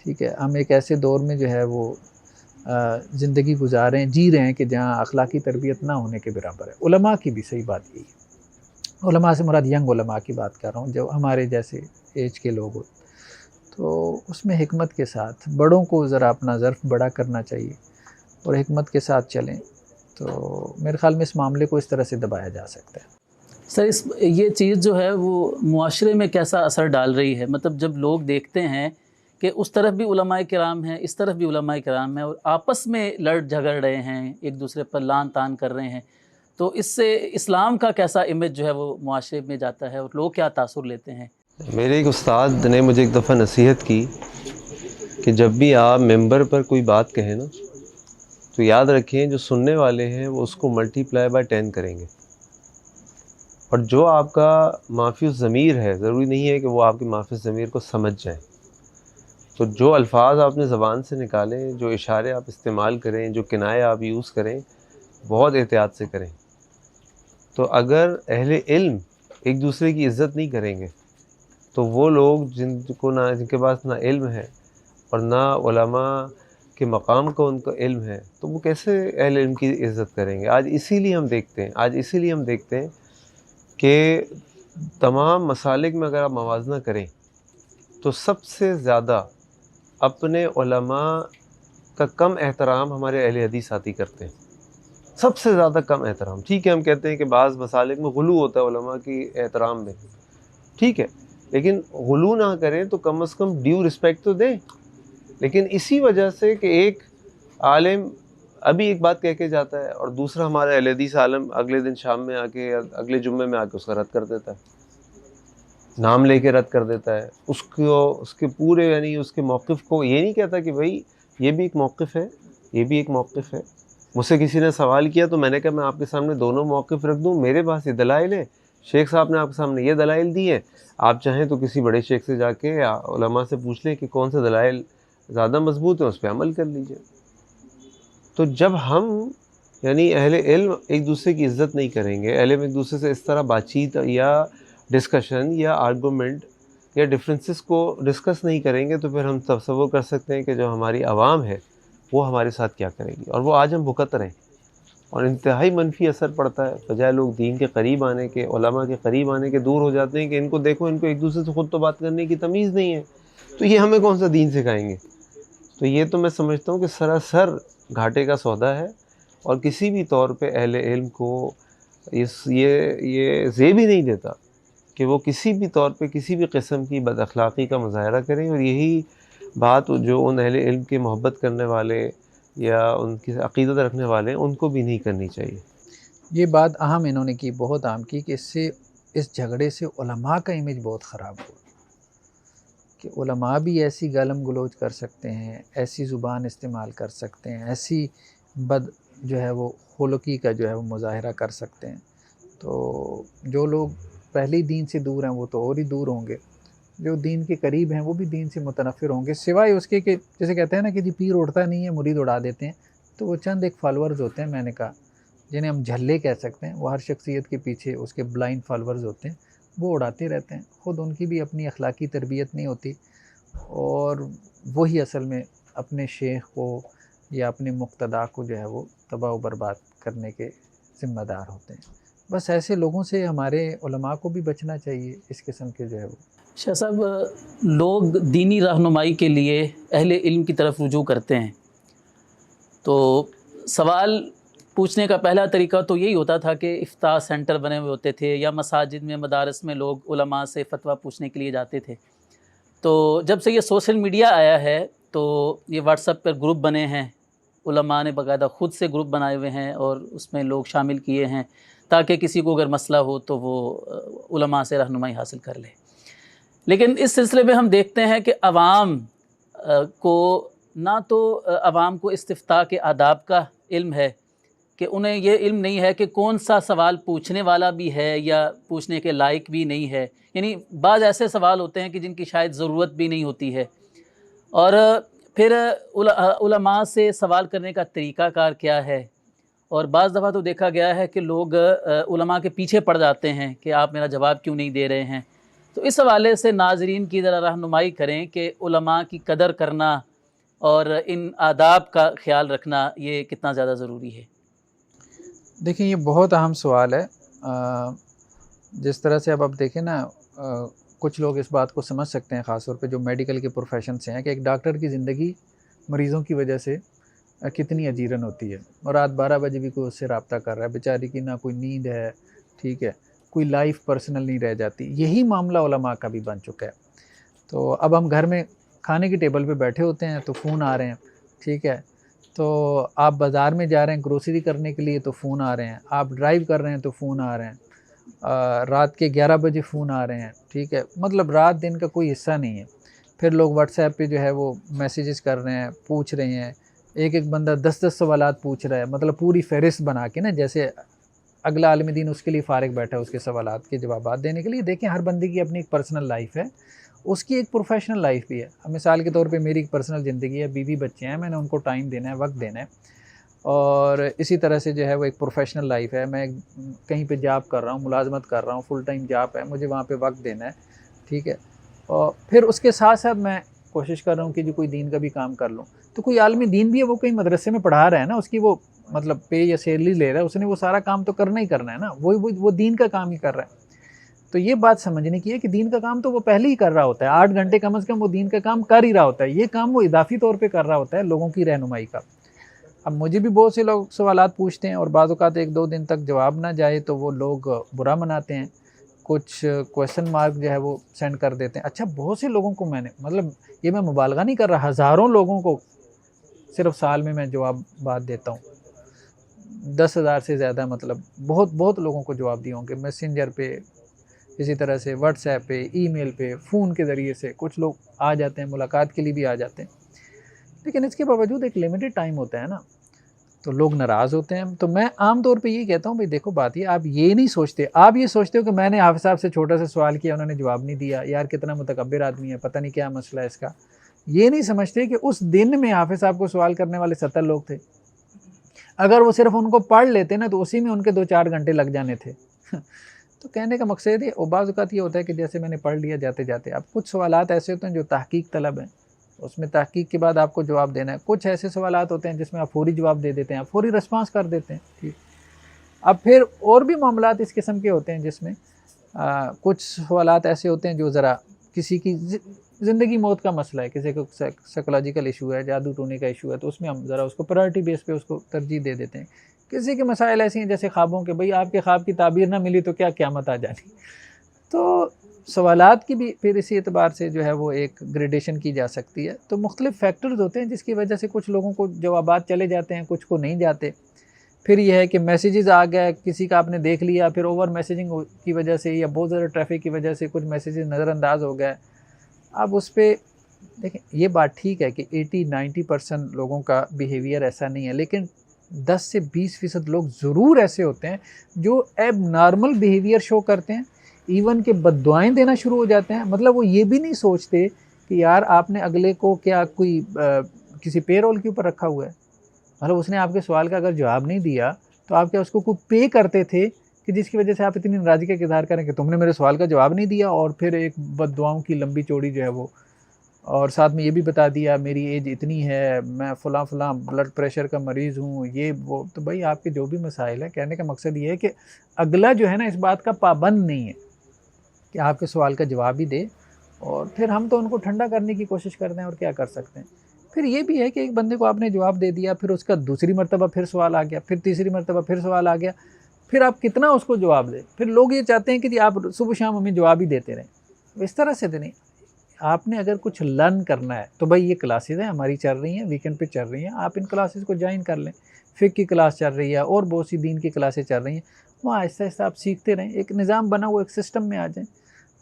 ٹھیک ہے، ہم ایک ایسے دور میں جو ہے وہ زندگی گزار رہے ہیں، جی رہے ہیں کہ جہاں اخلاقی تربیت نہ ہونے کے برابر ہے. علماء کی بھی صحیح بات یہی ہے. علماء سے مراد ینگ علماء کی بات کر رہا ہوں، جو ہمارے جیسے ایج کے لوگ ہو، تو اس میں حکمت کے ساتھ بڑوں کو ذرا اپنا ظرف بڑا کرنا چاہیے اور حکمت کے ساتھ چلیں. تو میرے خیال میں اس معاملے کو اس طرح سے دبایا جا سکتا ہے. سر یہ چیز جو ہے وہ معاشرے میں کیسا اثر ڈال رہی ہے؟ مطلب جب لوگ دیکھتے ہیں کہ اس طرف بھی علماء کرام ہیں، اس طرف بھی علماء کرام ہیں، اور آپس میں لڑ جھگڑ رہے ہیں، ایک دوسرے پر لان تان کر رہے ہیں، تو اس سے اسلام کا کیسا امیج جو ہے وہ معاشرے میں جاتا ہے اور لوگ کیا تاثر لیتے ہیں؟ میرے ایک استاد نے مجھے ایک دفعہ نصیحت کی کہ جب بھی آپ ممبر پر کوئی بات کہیں نا تو یاد رکھیں جو سننے والے ہیں وہ اس کو ملٹی پلائی بائی 10 کریں گے، اور جو آپ کا معافی الضمیر ہے ضروری نہیں ہے کہ وہ آپ کی معافی الضمیر کو سمجھ جائیں. تو جو الفاظ آپ نے زبان سے نکالیں، جو اشارے آپ استعمال کریں، جو کنائے آپ یوز کریں، بہت احتیاط سے کریں. تو اگر اہل علم ایک دوسرے کی عزت نہیں کریں گے تو وہ لوگ جن کے پاس نہ علم ہے اور نہ علماء کے مقام کا ان کا علم ہے تو وہ کیسے اہل علم کی عزت کریں گے؟ آج اسی لیے ہم دیکھتے ہیں کہ تمام مسالک میں اگر آپ موازنہ کریں تو سب سے زیادہ اپنے علماء کا کم احترام ہمارے اہل حدیث ساتھی کرتے ہیں، سب سے زیادہ کم احترام. ٹھیک ہے، ہم کہتے ہیں کہ بعض مسالک میں غلو ہوتا ہے علماء کی احترام میں، ٹھیک ہے، لیکن غلو نہ کریں تو کم از کم ڈیو رسپیکٹ تو دیں. لیکن اسی وجہ سے کہ ایک عالم ابھی ایک بات کہہ کے جاتا ہے اور دوسرا ہمارا اہل حدیث عالم اگلے دن شام میں آ کے یا اگلے جمعے میں آ کے اس کا رد کر دیتا ہے، نام لے کے رد کر دیتا ہے اس کے پورے، یعنی اس کے موقف کو یہ نہیں کہتا کہ بھائی یہ بھی ایک موقف ہے، یہ بھی ایک موقف ہے. مجھ سے کسی نے سوال کیا تو میں نے کہا میں آپ کے سامنے دونوں موقف رکھ دوں، میرے پاس یہ دلائل ہیں، شیخ صاحب نے آپ کے سامنے یہ دلائل دی ہیں، آپ چاہیں تو کسی بڑے شیخ سے جا کے یا علماء سے پوچھ لیں کہ کون سے دلائل زیادہ مضبوط ہیں، اس پہ عمل کر لیجئے. تو جب ہم یعنی اہل علم ایک دوسرے کی عزت نہیں کریں گے، اہل علم ایک دوسرے سے اس طرح بات چیت یا ڈسکشن یا آرگومنٹ یا ڈفرینسز کو ڈسکس نہیں کریں گے تو پھر ہم تصور کر سکتے ہیں کہ جو ہماری عوام ہے وہ ہمارے ساتھ کیا کرے گی، اور وہ آج ہم بھگت رہے ہیں. اور انتہائی منفی اثر پڑتا ہے. بجائے لوگ دین کے قریب آنے کے، علماء کے قریب آنے کے، دور ہو جاتے ہیں کہ ان کو دیکھو، ان کو ایک دوسرے سے خود تو بات کرنے کی تمیز نہیں ہے، تو یہ ہمیں کون سا دین سکھائیں گے. تو یہ تو میں سمجھتا ہوں کہ سراسر گھاٹے کا سودا ہے، اور کسی بھی طور پہ اہل علم کو یہ زیب ہی نہیں دیتا کہ وہ کسی بھی طور پہ کسی بھی قسم کی بد اخلاقی کا مظاہرہ کریں. اور یہی بات جو ان اہل علم کے محبت کرنے والے یا ان کی عقیدت رکھنے والے ہیں ان کو بھی نہیں کرنی چاہیے. یہ بات اہم انہوں نے کی، بہت اہم کی، کہ اس جھگڑے سے علماء کا امیج بہت خراب ہوا، کہ علماء بھی ایسی گالم گلوچ کر سکتے ہیں، ایسی زبان استعمال کر سکتے ہیں، ایسی بد جو ہے وہ خلقی کا جو ہے وہ مظاہرہ کر سکتے ہیں. تو جو لوگ پہلے ہی دین سے دور ہیں وہ تو اور ہی دور ہوں گے، جو دین کے قریب ہیں وہ بھی دین سے متنفر ہوں گے، سوائے اس کے کہ جیسے کہتے ہیں نا کہ جی پیر اڑتا نہیں ہے مرید اڑا دیتے ہیں. تو وہ چند ایک فالورز ہوتے ہیں، میں نے کہا جنہیں ہم جھلے کہہ سکتے ہیں، وہ ہر شخصیت کے پیچھے اس کے بلائنڈ فالورز ہوتے ہیں، وہ اڑاتے رہتے ہیں. خود ان کی بھی اپنی اخلاقی تربیت نہیں ہوتی، اور وہی اصل میں اپنے شیخ کو یا اپنے مقتدا کو جو ہے وہ تباہ و برباد کرنے کے ذمہ دار ہوتے ہیں. بس ایسے لوگوں سے ہمارے علماء کو بھی بچنا چاہیے، اس قسم کے جو ہے وہ. شاہ صاحب، لوگ دینی رہنمائی کے لیے اہل علم کی طرف رجوع کرتے ہیں، تو سوال پوچھنے کا پہلا طریقہ تو یہی ہوتا تھا کہ افتاء سینٹر بنے ہوئے ہوتے تھے، یا مساجد میں مدارس میں لوگ علماء سے فتویٰ پوچھنے کے لیے جاتے تھے. تو جب سے یہ سوشل میڈیا آیا ہے تو یہ واٹس ایپ پر گروپ بنے ہیں، علماء نے باقاعدہ خود سے گروپ بنائے ہوئے ہیں اور اس میں لوگ شامل کیے ہیں تاکہ کسی کو اگر مسئلہ ہو تو وہ علماء سے رہنمائی حاصل کر لے. لیکن اس سلسلے میں ہم دیکھتے ہیں کہ عوام کو نہ تو عوام کو استفتاء کے آداب کا علم ہے، کہ انہیں یہ علم نہیں ہے کہ کون سا سوال پوچھنے والا بھی ہے یا پوچھنے کے لائق بھی نہیں ہے. یعنی بعض ایسے سوال ہوتے ہیں کہ جن کی شاید ضرورت بھی نہیں ہوتی ہے. اور پھر علماء سے سوال کرنے کا طریقہ کار کیا ہے، اور بعض دفعہ تو دیکھا گیا ہے کہ لوگ علماء کے پیچھے پڑ جاتے ہیں کہ آپ میرا جواب کیوں نہیں دے رہے ہیں. تو اس حوالے سے ناظرین کی ذرا رہنمائی کریں کہ علماء کی قدر کرنا اور ان آداب کا خیال رکھنا یہ کتنا زیادہ ضروری ہے. دیکھیں یہ بہت اہم سوال ہے. جس طرح سے اب آپ دیکھیں نا، کچھ لوگ اس بات کو سمجھ سکتے ہیں، خاص طور پہ جو میڈیکل کے پروفیشن سے ہیں، کہ ایک ڈاکٹر کی زندگی مریضوں کی وجہ سے کتنی اجیرن ہوتی ہے، اور رات 12 بجے بھی کوئی اس سے رابطہ کر رہا ہے، بیچاری کی نہ کوئی نیند ہے، ٹھیک ہے، کوئی لائف پرسنل نہیں رہ جاتی. یہی معاملہ علماء کا بھی بن چکا ہے. تو اب ہم گھر میں کھانے کی ٹیبل پہ بیٹھے ہوتے ہیں تو فون آ رہے ہیں، ٹھیک ہے، تو آپ بازار میں جا رہے ہیں گروسری کرنے کے لیے تو فون آ رہے ہیں، آپ ڈرائیو کر رہے ہیں تو فون آ رہے ہیں، رات کے 11 بجے فون آ رہے ہیں، ٹھیک ہے، مطلب رات دن کا کوئی حصہ نہیں ہے. پھر لوگ واٹس ایپ پہ جو ہے وہ میسیجز کر رہے ہیں، پوچھ رہے ہیں، ایک ایک بندہ 10 سوالات پوچھ رہا ہے، مطلب پوری فہرست بنا کے نا، جیسے اگلا عالم دین اس کے لیے فارغ بیٹھا ہے اس کے سوالات کے جوابات دینے کے لیے. دیکھیں ہر بندے کی اپنی ایک پرسنل لائف ہے، اس کی ایک پروفیشنل لائف بھی ہے. اب مثال کے طور پہ میری ایک پرسنل زندگی ہے، بیوی بچے ہیں، میں نے ان کو ٹائم دینا ہے، وقت دینا ہے. اور اسی طرح سے جو ہے وہ ایک پروفیشنل لائف ہے، میں کہیں پہ جاب کر رہا ہوں، ملازمت کر رہا ہوں، فل ٹائم جاب ہے، مجھے وہاں پہ وقت دینا ہے، ٹھیک ہے. اور پھر اس کے ساتھ ساتھ میں کوشش کر رہا ہوں کہ جو کوئی دین کا بھی کام کر لوں. تو کوئی عالم دین بھی ہے، وہ کہیں مدرسے میں پڑھا رہا ہے نا، اس کی وہ مطلب پے یا سیلری لے رہا ہے، اس نے وہ سارا کام تو کرنا ہی کرنا ہے نا، وہ دین کا کام ہی کر رہا ہے. تو یہ بات سمجھنے کی ہے کہ دین کا کام تو وہ پہلے ہی کر رہا ہوتا ہے، 8 گھنٹے کم از کم وہ دین کا کام کر ہی رہا ہوتا ہے. یہ کام وہ اضافی طور پہ کر رہا ہوتا ہے لوگوں کی رہنمائی کا. اب مجھے بھی بہت سے لوگ سوالات پوچھتے ہیں، اور بعض اوقات 1-2 دن تک جواب نہ جائے تو وہ لوگ برا مناتے ہیں، کچھ کویشچن مارک جو ہے وہ سینڈ کر دیتے ہیں. اچھا بہت سے لوگوں کو میں نے، مطلب یہ میں مبالغہ نہیں کر رہا، ہزاروں لوگوں کو صرف سال میں جواب دیتا ہوں، 10,000 سے زیادہ، مطلب بہت لوگوں کو جواب دیا ہوں کہ میسنجر پہ، اسی طرح سے واٹس ایپ پہ، ای میل پہ، فون کے ذریعے سے. کچھ لوگ آ جاتے ہیں ملاقات کے لیے بھی آ جاتے ہیں، لیکن اس کے باوجود ایک لمیٹڈ ٹائم ہوتا ہے نا، تو لوگ ناراض ہوتے ہیں. تو میں عام طور پہ یہ کہتا ہوں بھائی دیکھو بات یہ، آپ یہ نہیں سوچتے، آپ یہ سوچتے ہو کہ میں نے حافظ صاحب سے چھوٹا سا سوال کیا، انہوں نے جواب نہیں دیا، یار کتنا متکبر آدمی ہے، پتہ نہیں کیا مسئلہ ہے اس کا. یہ نہیں سمجھتے کہ اس دن میں حافظ صاحب کو سوال کرنے والے 70 لوگ تھے. اگر وہ صرف ان کو پڑھ لیتے نا تو اسی میں ان کے 2-4 گھنٹے لگ جانے تھے. تو کہنے کا مقصد ہے، اور بعض اوقات یہ ہوتا ہے کہ جیسے میں نے پڑھ لیا جاتے جاتے، اب کچھ سوالات ایسے ہوتے ہیں جو تحقیق طلب ہیں، اس میں تحقیق کے بعد آپ کو جواب دینا ہے. کچھ ایسے سوالات ہوتے ہیں جس میں آپ فوری جواب دے دیتے ہیں، آپ فوری رسپانس کر دیتے ہیں، ٹھیک. اب پھر اور بھی معاملات اس قسم کے ہوتے ہیں جس میں کچھ سوالات ایسے ہوتے ہیں جو ذرا کسی کی زندگی موت کا مسئلہ ہے، کسی کو سائیکولوجیکل ایشو ہے، جادو ٹونے کا ایشو ہے، تو اس میں ہم ذرا اس کو پرائرٹی بیس پہ اس کو ترجیح دے دیتے ہیں۔ کسی کے مسائل ایسے ہیں جیسے خوابوں کے، بھئی آپ کے خواب کی تعبیر نہ ملی تو کیا قیامت آ جانی۔ تو سوالات کی بھی پھر اسی اعتبار سے جو ہے وہ ایک گریڈیشن کی جا سکتی ہے۔ تو مختلف فیکٹرز ہوتے ہیں جس کی وجہ سے کچھ لوگوں کو جوابات چلے جاتے ہیں، کچھ کو نہیں جاتے۔ پھر یہ ہے کہ میسیجز آ گئے، کسی کا آپ نے دیکھ لیا، پھر اوور میسیجنگ کی وجہ سے یا بہت زیادہ ٹریفک کی وجہ سے کچھ میسیجز نظر انداز ہو گئے۔ اب اس پہ دیکھیں، یہ بات ٹھیک ہے کہ 80-90% لوگوں کا بیہیویئر ایسا نہیں ہے، لیکن 10 سے 20% لوگ ضرور ایسے ہوتے ہیں جو ایب نارمل بیہیویئر شو کرتے ہیں، ایون کہ بد دعائیں دینا شروع ہو جاتے ہیں۔ مطلب وہ یہ بھی نہیں سوچتے کہ یار آپ نے اگلے کو کیا کوئی کسی پے رول کے اوپر رکھا ہوا ہے، مطلب اس نے آپ کے سوال کا اگر جواب نہیں دیا تو آپ کیا اس کو کوئی پے کرتے تھے کہ جس کی وجہ سے آپ اتنی ناراضگی کا اظہار کریں کہ تم نے میرے سوال کا جواب نہیں دیا، اور پھر ایک بد دعاؤں کی لمبی چوڑی جو ہے وہ، اور ساتھ میں یہ بھی بتا دیا میری ایج اتنی ہے، میں فلاں فلاں بلڈ پریشر کا مریض ہوں، یہ وہ۔ تو بھائی آپ کے جو بھی مسائل ہیں، کہنے کا مقصد یہ ہے کہ اگلا جو ہے نا اس بات کا پابند نہیں ہے کہ آپ کے سوال کا جواب ہی دے، اور پھر ہم تو ان کو ٹھنڈا کرنے کی کوشش کرتے ہیں اور کیا کر سکتے ہیں۔ پھر یہ بھی ہے کہ ایک بندے کو آپ نے جواب دے دیا، پھر اس کا دوسری مرتبہ پھر سوال آ گیا، پھر تیسری مرتبہ پھر سوال آ گیا، پھر آپ کتنا اس کو جواب دیں۔ پھر لوگ یہ چاہتے ہیں کہ جی آپ صبح شام ہمیں جواب ہی دیتے رہیں۔ اس طرح سے تو نہیں، آپ نے اگر کچھ لرن کرنا ہے تو بھائی یہ کلاسز ہیں ہماری چل رہی ہیں، ویکنڈ پہ چل رہی ہیں، آپ ان کلاسز کو جوائن کر لیں۔ فقہ کی کلاس چل رہی ہے اور بہت سی دین کی کلاسیں چل رہی ہیں، وہاں آہستہ آہستہ آپ سیکھتے رہیں، ایک نظام بنا ہوا، ایک سسٹم میں آ جائیں۔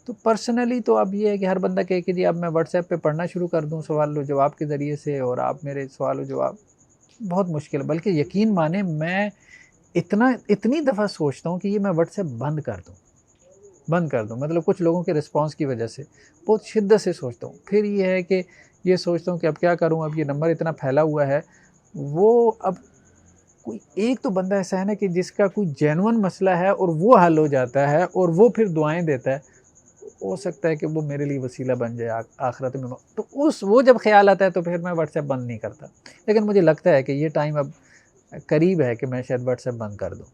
تو پرسنلی تو اب یہ ہے کہ ہر بندہ کہے کہ جی اب میں واٹس ایپ پہ پڑھنا شروع کر دوں سوال و جواب کے ذریعے سے، اور آپ میرے سوال و جواب، بہت مشکل ہے۔ بلکہ یقین مانیں میں اتنی دفعہ سوچتا ہوں کہ یہ میں واٹس ایپ بند کر دوں، مطلب کچھ لوگوں کے رسپانس کی وجہ سے بہت شدت سے سوچتا ہوں۔ پھر یہ ہے کہ یہ سوچتا ہوں کہ اب کیا کروں، اب یہ نمبر اتنا پھیلا ہوا ہے، وہ اب کوئی ایک تو بندہ ایسا ہے نا کہ جس کا کوئی جینون مسئلہ ہے اور وہ حل ہو جاتا ہے اور وہ پھر دعائیں دیتا ہے، ہو سکتا ہے کہ وہ میرے لیے وسیلہ بن جائے آخرت میں۔ تو وہ جب خیال آتا ہے تو پھر میں واٹس ایپ بند نہیں کرتا، لیکن مجھے لگتا ہے کہ یہ ٹائم اب قریب ہے کہ میں شاید واٹس ایپ بند کر دوں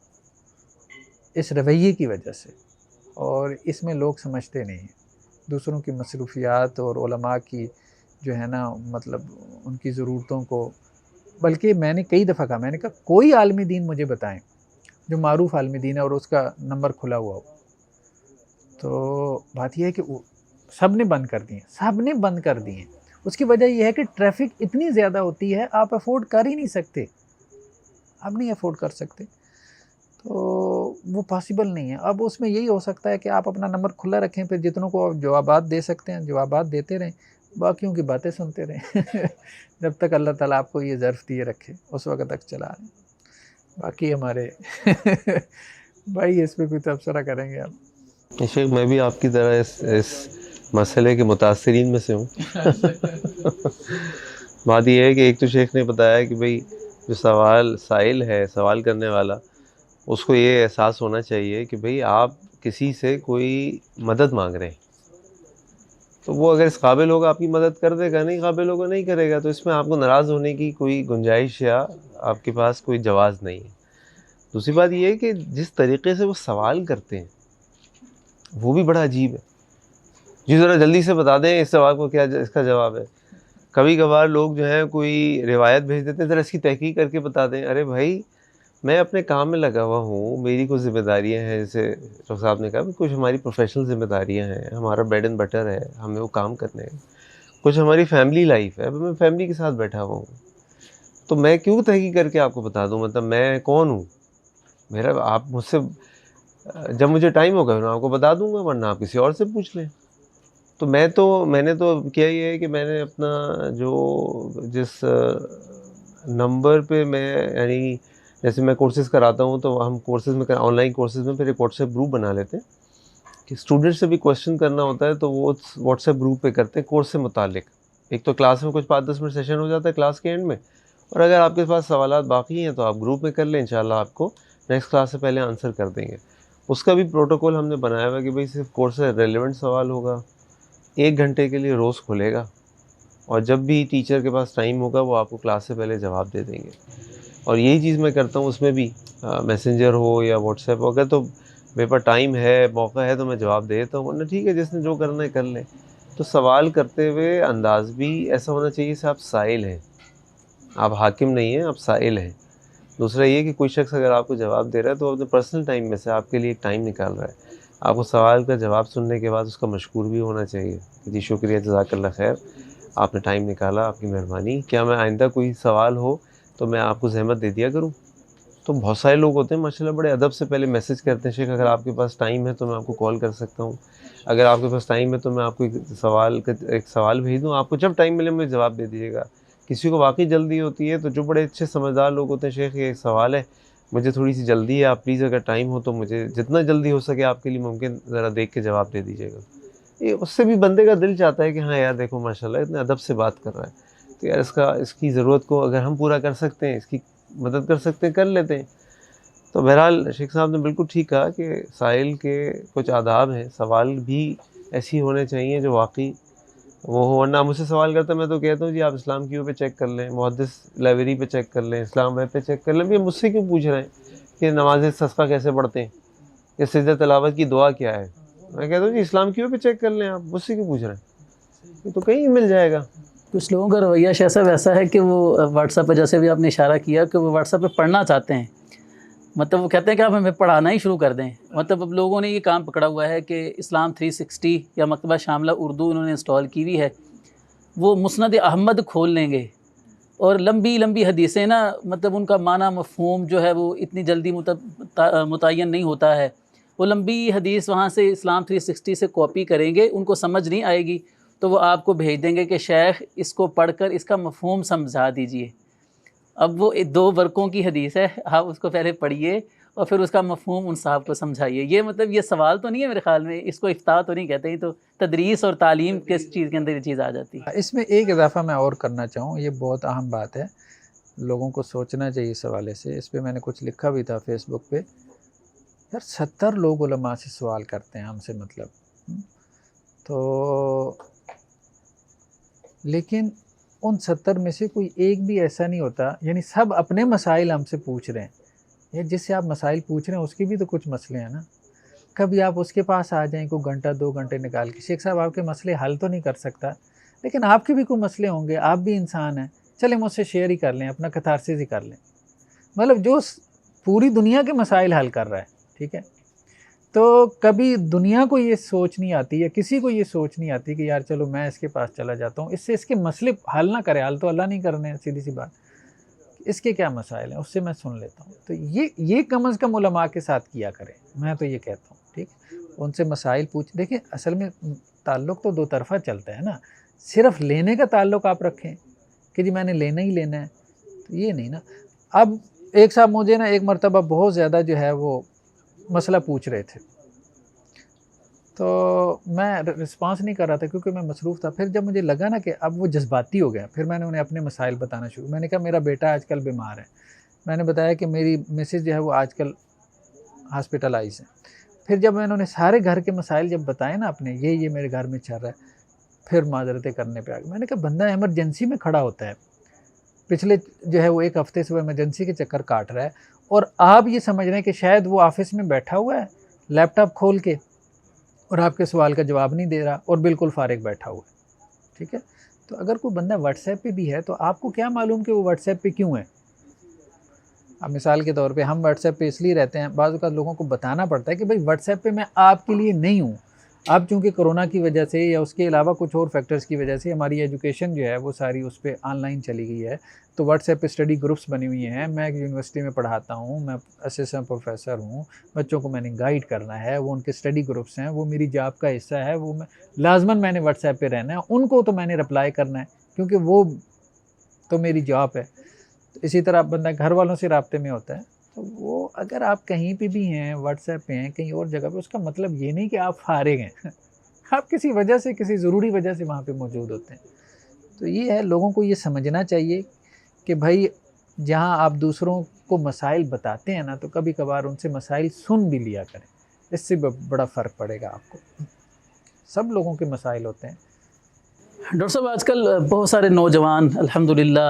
اس رویے کی وجہ سے۔ اور اس میں لوگ سمجھتے نہیں ہیں دوسروں کی مصروفیات اور علماء کی جو ہے نا مطلب ان کی ضرورتوں کو۔ بلکہ میں نے کئی دفعہ کہا، میں نے کہا کوئی عالم دین مجھے بتائیں جو معروف عالم دین ہے اور اس کا نمبر کھلا ہوا ہو۔ تو بات یہ ہے کہ سب نے بند کر دی ہیں، اس کی وجہ یہ ہے کہ ٹریفک اتنی زیادہ ہوتی ہے، آپ افورڈ کر ہی نہیں سکتے، آپ نہیں افورڈ کر سکتے، تو وہ پاسبل نہیں ہے۔ اب اس میں یہی ہو سکتا ہے کہ آپ اپنا نمبر کھلا رکھیں، پھر جتنوں کو آپ جوابات دے سکتے ہیں جوابات دیتے رہیں، باقیوں کی باتیں سنتے رہیں جب تک اللہ تعالیٰ آپ کو یہ ظرف دیے رکھے اس وقت تک چلا رہے ہیں۔ باقی ہمارے بھائی اس پہ کوئی تبصرہ کریں گے آپ؟ شیخ میں بھی آپ کی طرح اس مسئلے کے متاثرین میں سے ہوں۔ بات یہ ہے کہ ایک تو شیخ نے بتایا کہ بھئی جو سائل ہے، سوال کرنے والا، اس کو یہ احساس ہونا چاہیے کہ بھئی آپ کسی سے کوئی مدد مانگ رہے ہیں، تو وہ اگر اس قابل ہوگا آپ کی مدد کر دے گا، نہیں قابل ہوگا نہیں کرے گا، تو اس میں آپ کو ناراض ہونے کی کوئی گنجائش یا آپ کے پاس کوئی جواز نہیں ہے۔ دوسری بات یہ ہے کہ جس طریقے سے وہ سوال کرتے ہیں وہ بھی بڑا عجیب ہے۔ جی ذرا جلدی سے بتا دیں اس سوال کو کیا اس کا جواب ہے۔ کبھی کبھار لوگ جو ہیں کوئی روایت بھیج دیتے ہیں، ذرا اس کی تحقیق کر کے بتا دیں۔ ارے بھائی میں اپنے کام میں لگا ہوا ہوں، میری کچھ ذمہ داریاں ہیں، جیسے ڈاکٹر صاحب نے کہا کچھ ہماری پروفیشنل ذمہ داریاں ہیں، ہمارا بریڈ اینڈ بٹر ہے، ہمیں وہ کام کرنے ہیں، کچھ ہماری فیملی لائف ہے، اب میں فیملی کے ساتھ بیٹھا ہوا ہوں، تو میں کیوں تحقیق کر کے آپ کو بتا دوں، مطلب میں کون ہوں؟ آپ مجھ سے جب مجھے ٹائم ہوگا میں آپ کو بتا دوں گا، ورنہ آپ کسی اور سے پوچھ لیں۔ تو میں نے تو کیا یہ ہے کہ میں نے اپنا جس نمبر پہ میں یعنی جیسے میں کورسز کراتا ہوں تو ہم کورسز میں آن لائن کورسز میں پھر ایک واٹس ایپ گروپ بنا لیتے ہیں کہ اسٹوڈنٹ سے بھی کویشچن کرنا ہوتا ہے تو وہ واٹس ایپ گروپ پہ کرتے ہیں کورس سے متعلق۔ ایک تو کلاس میں کچھ 5-10 منٹ سیشن ہو جاتا ہے کلاس کے اینڈ میں، اور اگر آپ کے پاس سوالات باقی ہیں تو آپ گروپ میں کر لیں، انشاءاللہ آپ کو نیکسٹ کلاس سے پہلے آنسر کر دیں گے۔ اس کا بھی پروٹوکول ہم نے بنایا ہوا ہے کہ بھئی صرف کورس سے ریلیونٹ سوال ہوگا، 1 گھنٹے کے لیے روز کھلے گا، اور جب بھی ٹیچر کے پاس ٹائم ہوگا وہ آپ کو کلاس سے پہلے جواب دے دیں گے۔ اور یہی چیز میں کرتا ہوں اس میں بھی، میسنجر ہو یا واٹس ایپ ہو، اگر تو میرے پاس ٹائم ہے، موقع ہے تو میں جواب دے دیتا ہوں، ورنہ ٹھیک ہے جس نے جو کرنا ہے کر لے۔ تو سوال کرتے ہوئے انداز بھی ایسا ہونا چاہیے کہ آپ سائل ہیں، آپ حاکم نہیں ہیں، آپ سائل ہیں۔ دوسرا یہ کہ کوئی شخص اگر آپ کو جواب دے رہا ہے تو اپنے پرسنل ٹائم میں سے آپ کے لیے ایک ٹائم نکال رہا ہے، آپ کو سوال کا جواب سننے کے بعد اس کا مشکور بھی ہونا چاہیے کہ جی شکریہ، جزاک اللہ خیر، آپ نے ٹائم نکالا، آپ کی مہربانی، کیا میں آئندہ کوئی سوال ہو تو میں آپ کو زحمت دے دیا کروں؟ تو بہت سارے لوگ ہوتے ہیں ماشاءاللہ بڑے ادب سے پہلے میسج کرتے ہیں، شیخ اگر آپ کے پاس ٹائم ہے تو میں آپ کو کال کر سکتا ہوں، اگر آپ کے پاس ٹائم ہے تو میں آپ کو ایک سوال بھیج دوں، آپ کو جب ٹائم ملے مجھے جواب دے دیجیے گا۔ کسی کو واقعی جلدی ہوتی ہے تو جو بڑے اچھے سمجھدار لوگ ہوتے ہیں، شیخ یہ ایک سوال ہے، مجھے تھوڑی سی جلدی ہے، آپ پلیز اگر ٹائم ہو تو مجھے جتنا جلدی ہو سکے آپ کے لیے ممکن ذرا دیکھ کے جواب دے دیجیے گا۔ یہ اس سے بھی بندے کا دل چاہتا ہے کہ ہاں یار دیکھو ماشاءاللہ اتنے ادب سے بات کر رہا ہے، تو یار اس کی ضرورت کو اگر ہم پورا کر سکتے ہیں، اس کی مدد کر سکتے ہیں، کر لیتے ہیں۔ تو بہرحال شیخ صاحب نے بالکل ٹھیک کہا کہ سائل کے کچھ آداب ہیں، سوال بھی ایسی ہونے چاہیے جو واقعی وہ ہو، ورنہ مجھ سے سوال کرتا میں تو کہتا ہوں جی آپ اسلام کیو پہ چیک کر لیں، محدث لائبریری پہ چیک کر لیں، اسلام ویب پہ چیک کر لیں۔ یہ مجھ سے کیوں پوچھ رہے ہیں کہ نماز استسقاء کیسے پڑھتے ہیں یا سجدہ تلاوت کی دعا کیا ہے؟ میں کہتا ہوں جی اسلام کیو پہ چیک کر لیں، آپ مجھ سے کیوں پوچھ رہے ہیں؟ یہ تو کہیں مل جائے گا۔ کچھ لوگوں کا رویہ شاہ صاحب ایسا ہے کہ وہ واٹس ایپ پہ، جیسے بھی آپ نے اشارہ کیا کہ وہ واٹس ایپ پہ پڑھنا چاہتے ہیں، مطلب وہ کہتے ہیں کہ آپ ہمیں پڑھانا ہی شروع کر دیں۔ مطلب اب لوگوں نے یہ کام پکڑا ہوا ہے کہ اسلام 360 یا مکتبہ شاملہ اردو انہوں نے انسٹال کی ہوئی ہے، وہ مسند احمد کھول لیں گے اور لمبی لمبی حدیثیں نا، مطلب ان کا معنی مفہوم جو ہے وہ اتنی جلدی متعین نہیں ہوتا ہے، وہ لمبی حدیث وہاں سے اسلام 360 سے کاپی کریں گے، ان کو سمجھ نہیں آئے گی تو وہ آپ کو بھیج دیں گے کہ شیخ اس کو پڑھ کر اس کا مفہوم سمجھا دیجئے۔ اب وہ 2 ورقوں کی حدیث ہے، آپ اس کو پہلے پڑھیے اور پھر اس کا مفہوم ان صاحب کو سمجھائیے۔ یہ مطلب یہ سوال تو نہیں ہے میرے خیال میں، اس کو افتاء تو نہیں کہتے، یہ تو تدریس اور تعلیم کس چیز کے اندر یہ چیز آ جاتی ہے۔ اس میں ایک اضافہ میں اور کرنا چاہوں، یہ بہت اہم بات ہے، لوگوں کو سوچنا چاہیے اس حوالے سے۔ اس پہ میں نے کچھ لکھا بھی تھا فیس بک پہ، یار 70 لوگ علماء سے سوال کرتے ہیں ہم سے، مطلب تو لیکن ان 70 میں سے کوئی ایک بھی ایسا نہیں ہوتا، یعنی سب اپنے مسائل ہم سے پوچھ رہے ہیں، یا جس سے آپ مسائل پوچھ رہے ہیں اس کی بھی تو کچھ مسئلے ہیں نا۔ کبھی آپ اس کے پاس آ جائیں کوئی گھنٹہ 2 گھنٹے نکال کے، شیخ صاحب آپ کے مسئلے حل تو نہیں کر سکتا لیکن آپ کے بھی کوئی مسئلے ہوں گے، آپ بھی انسان ہیں، چلیں مجھ سے شیئر ہی کر لیں، اپنا کتھارسس ہی کر لیں۔ مطلب جو پوری دنیا کے مسائل حل کر رہا ہے، ٹھیک ہے، تو کبھی دنیا کو یہ سوچ نہیں آتی یا کسی کو یہ سوچ نہیں آتی کہ یار چلو میں اس کے پاس چلا جاتا ہوں، اس سے اس کے مسئلے حل نہ کرے، حل تو اللہ نہیں کرنے ہیں، سیدھی سی بات، اس کے کیا مسائل ہیں اس سے میں سن لیتا ہوں۔ تو یہ کم از کم علماء کے ساتھ کیا کریں، میں تو یہ کہتا ہوں، ٹھیک، ان سے مسائل پوچھ۔ دیکھیں اصل میں تعلق تو 2 طرفہ چلتا ہے نا، صرف لینے کا تعلق آپ رکھیں کہ جی میں نے لینا ہی لینا ہے، تو یہ نہیں نا۔ اب ایک صاحب مجھے نا ایک مرتبہ بہت زیادہ جو ہے وہ مسئلہ پوچھ رہے تھے، تو میں رسپانس نہیں کر رہا تھا کیونکہ میں مصروف تھا۔ پھر جب مجھے لگا نا کہ اب وہ جذباتی ہو گیا، پھر میں نے انہیں اپنے مسائل بتانا شروع، میں نے کہا میرا بیٹا آج کل بیمار ہے، میں نے بتایا کہ میری مسز جو ہے وہ آج کل ہاسپٹلائز ہے۔ پھر جب میں انہوں نے سارے گھر کے مسائل جب بتائے نا اپنے، یہ میرے گھر میں چل رہا ہے، پھر معذرتیں کرنے پہ آ گئے۔ میں نے کہا بندہ ایمرجنسی میں کھڑا ہوتا ہے، پچھلے جو ہے وہ 1 ہفتے سے وہ ایمرجنسی کے چکر کاٹ رہا ہے، اور آپ یہ سمجھ رہے ہیں کہ شاید وہ آفس میں بیٹھا ہوا ہے لیپ ٹاپ کھول کے اور آپ کے سوال کا جواب نہیں دے رہا اور بالکل فارغ بیٹھا ہوا ہے، ٹھیک ہے۔ تو اگر کوئی بندہ واٹس ایپ پہ بھی ہے تو آپ کو کیا معلوم کہ وہ واٹس ایپ پہ کیوں ہے؟ اب مثال کے طور پہ ہم واٹس ایپ پہ اس لیے رہتے ہیں، بعض اوقات لوگوں کو بتانا پڑتا ہے کہ بھائی واٹس ایپ پہ میں آپ کے لیے نہیں ہوں۔ اب چونکہ کرونا کی وجہ سے یا اس کے علاوہ کچھ اور فیکٹرز کی وجہ سے ہماری ایجوکیشن جو ہے وہ ساری اس پہ آن لائن چلی گئی ہے، تو واٹس ایپ پہ اسٹڈی گروپس بنے ہوئی ہیں، میں ایک یونیورسٹی میں پڑھاتا ہوں، میں اسسٹنٹ پروفیسر ہوں، بچوں کو میں نے گائیڈ کرنا ہے، وہ ان کے اسٹڈی گروپس ہیں، وہ میری جاب کا حصہ ہے، وہ لازماً میں نے واٹس ایپ پہ رہنا ہے، ان کو تو میں نے رپلائی کرنا ہے کیونکہ وہ تو میری جاب ہے۔ اسی طرح بندہ گھر والوں سے رابطے میں ہوتا ہے، تو وہ اگر آپ کہیں پہ بھی ہیں، واٹس ایپ پہ ہیں، کہیں اور جگہ پہ، اس کا مطلب یہ نہیں کہ آپ فارغ ہیں، آپ کسی وجہ سے، کسی ضروری وجہ سے وہاں پہ موجود ہوتے ہیں۔ تو یہ ہے، لوگوں کو یہ سمجھنا چاہیے کہ بھائی جہاں آپ دوسروں کو مسائل بتاتے ہیں نا، تو کبھی کبھار ان سے مسائل سن بھی لیا کریں، اس سے بڑا فرق پڑے گا آپ کو۔ سب لوگوں کے مسائل ہوتے ہیں۔ ڈاکٹر صاحب آج کل بہت سارے نوجوان الحمدللہ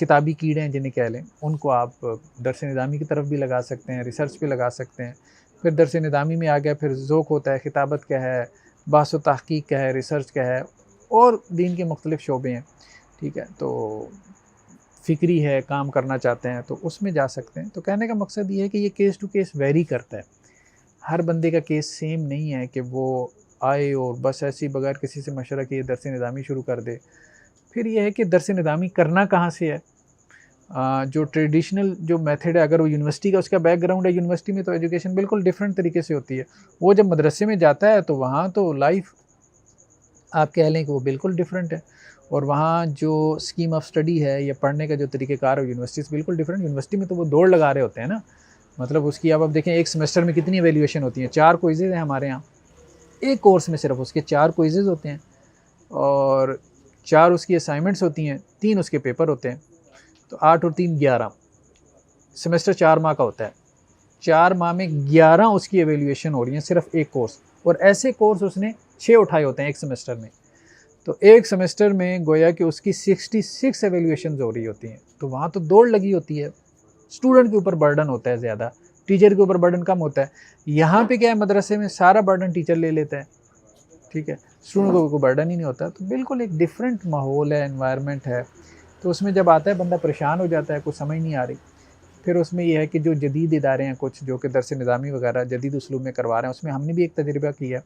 کتابی کیڑے ہیں جنہیں کہہ لیں، ان کو آپ درس نظامی کی طرف بھی لگا سکتے ہیں، ریسرچ پہ لگا سکتے ہیں. پھر درس نظامی میں آ گیا، پھر ذوق ہوتا ہے خطابت کیا ہے، بحث و تحقیق کیا ہے، ریسرچ کیا ہے، اور دین کے مختلف شعبے ہیں. ٹھیک ہے، تو فکری ہے، کام کرنا چاہتے ہیں تو اس میں جا سکتے ہیں. تو کہنے کا مقصد یہ ہے کہ یہ کیس ٹو کیس ویری کرتا ہے. ہر بندے کا کیس سیم نہیں ہے کہ وہ آئے اور بس ایسی بغیر کسی سے مشورہ کیے درس نظامی شروع کر دے. پھر یہ ہے کہ درس نظامی کرنا کہاں سے ہے. جو ٹریڈیشنل جو میتھڈ ہے، اگر وہ یونیورسٹی کا اس کا بیک گراؤنڈ ہے، یونیورسٹی میں تو ایجوکیشن بالکل ڈیفرنٹ طریقے سے ہوتی ہے. وہ جب مدرسے میں جاتا ہے تو وہاں تو لائف آپ کہہ لیں کہ وہ بالکل ڈیفرنٹ ہے، اور وہاں جو اسکیم آف اسٹڈی ہے یا پڑھنے کا جو طریقہ کار ہے یونیورسٹی سے بالکل ڈیفرنٹ. یونیورسٹی میں تو وہ دوڑ لگا رہے ہوتے ہیں نا، مطلب اس کی اب آپ دیکھیں ایک سیمسٹر میں کتنی ایویلیویشن ہوتی ہیں. 4 کوئزز ہیں ہمارے یہاں ایک کورس میں، صرف اس کے 4 کوئزز ہوتے ہیں، اور 4 اس کی اسائنمنٹس ہوتی ہیں، 3 اس کے پیپر ہوتے ہیں. تو 8 اور 3 11 سیمسٹر 4 ماہ کا ہوتا ہے. 4 ماہ میں 11 اس کی ایویلیویشن ہو رہی ہیں صرف ایک کورس، اور ایسے کورس اس نے 6 اٹھائے ہوتے ہیں ایک سیمسٹر میں. تو ایک سیمسٹر میں گویا کہ اس کی 66 ایویلیویشنز ہو رہی ہوتی ہیں. تو وہاں تو دوڑ لگی ہوتی ہے. اسٹوڈنٹ کے اوپر برڈن ہوتا ہے زیادہ، ٹیچر کے اوپر برڈن کم ہوتا ہے. یہاں پہ کیا ہے، مدرسے میں سارا برڈن ٹیچر لے لیتا ہے. ٹھیک ہے، اسٹوڈنٹ کو کوئی برڈن ہی نہیں ہوتا. تو بالکل ایک ڈیفرنٹ ماحول ہے، انوائرمنٹ ہے. تو اس میں جب آتا ہے بندہ پریشان ہو جاتا ہے، کچھ سمجھ نہیں آ رہی. پھر اس میں یہ ہے کہ جو جدید ادارے ہیں کچھ جو کہ درس نظامی وغیرہ جدید اسلوب میں کروا رہے ہیں، اس میں ہم نے بھی ایک تجربہ کیا.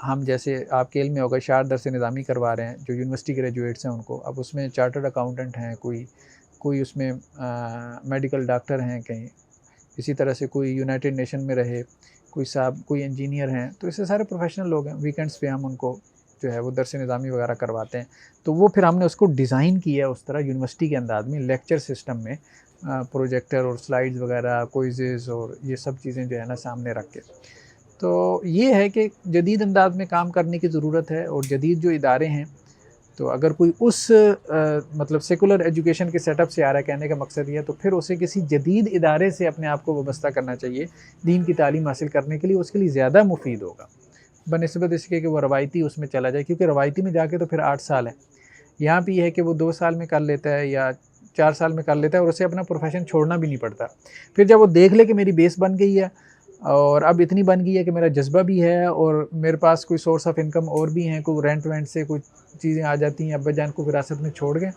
ہم جیسے آپ کے علم میں ہوگا شاعر درس نظامی کروا رہے ہیں جو یونیورسٹی گریجویٹس ہیں ان کو. اب اس میں چارٹرڈ اکاؤنٹنٹ ہیں، کوئی اس میں میڈیکل ڈاکٹر ہیں، کہیں اسی طرح سے کوئی یونائٹڈ نیشن میں رہے، کوئی انجینئر ہیں. تو اس سے سارے پروفیشنل لوگ ہیں. ویکینڈس پہ ہم ان کو جو ہے وہ درس نظامی وغیرہ کرواتے ہیں. تو وہ پھر ہم نے اس کو ڈیزائن کیا ہے اس طرح یونیورسٹی کے انداز میں، لیکچر سسٹم میں، پروجیکٹر اور سلائیڈز وغیرہ، کوئزز اور یہ سب چیزیں جو ہے نا سامنے رکھ کے. تو یہ ہے کہ جدید انداز میں کام کرنے کی ضرورت ہے. اور جدید جو ادارے ہیں، تو اگر کوئی اس مطلب سیکولر ایجوکیشن کے سیٹ اپ سے آ رہا ہے، کہنے کا مقصد یہ ہے، تو پھر اسے کسی جدید ادارے سے اپنے آپ کو وابستہ کرنا چاہیے دین کی تعلیم حاصل کرنے کے لیے. اس کے لیے زیادہ مفید ہوگا بنسبت اس کے کہ وہ روایتی اس میں چلا جائے. کیونکہ روایتی میں جا کے تو پھر 8 سال ہیں. یہاں پہ یہ ہے کہ وہ 2 سال میں کر لیتا ہے یا 4 سال میں کر لیتا ہے، اور اسے اپنا پروفیشن چھوڑنا بھی نہیں پڑتا. پھر جب وہ دیکھ لے کہ میری بیس بن گئی ہے اور اب اتنی بن گئی ہے کہ میرا جذبہ بھی ہے اور میرے پاس کوئی سورس آف انکم اور بھی ہیں، کوئی رینٹ وینٹ سے کوئی چیزیں آ جاتی ہیں، ابا جان کو وراثت میں چھوڑ گئے،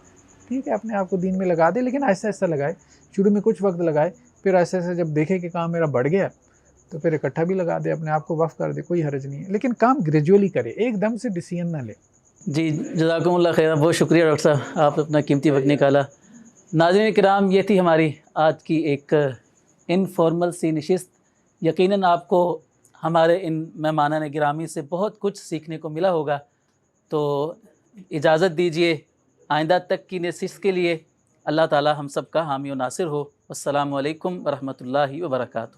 ٹھیک ہے اپنے آپ کو دین میں لگا دے. لیکن آہستہ آہستہ لگائے، شروع میں کچھ وقت لگائے، پھر آہستہ آہستہ جب دیکھے کہ کام میرا بڑھ گیا تو پھر اکٹھا بھی لگا دے، اپنے آپ کو وقف کر دے، کوئی حرج نہیں ہے. لیکن کام گریجولی کرے، ایک دم سے ڈیسیژن نہ لے. جی جزاکم اللہ خیر، بہت شکریہ ڈاکٹر صاحب، آپ اپنا قیمتی وقت نکالا. ناظرین کرام، یہ تھی ہماری آج کی ایک انفارمل سی نشست. یقیناً آپ کو ہمارے ان مہمانان گرامی سے بہت کچھ سیکھنے کو ملا ہوگا. تو اجازت دیجیے آئندہ تک کی نشست کے لیے. اللہ تعالی ہم سب کا حامی و ناصر ہو. السلام علیکم ورحمۃ اللہ وبرکاتہ.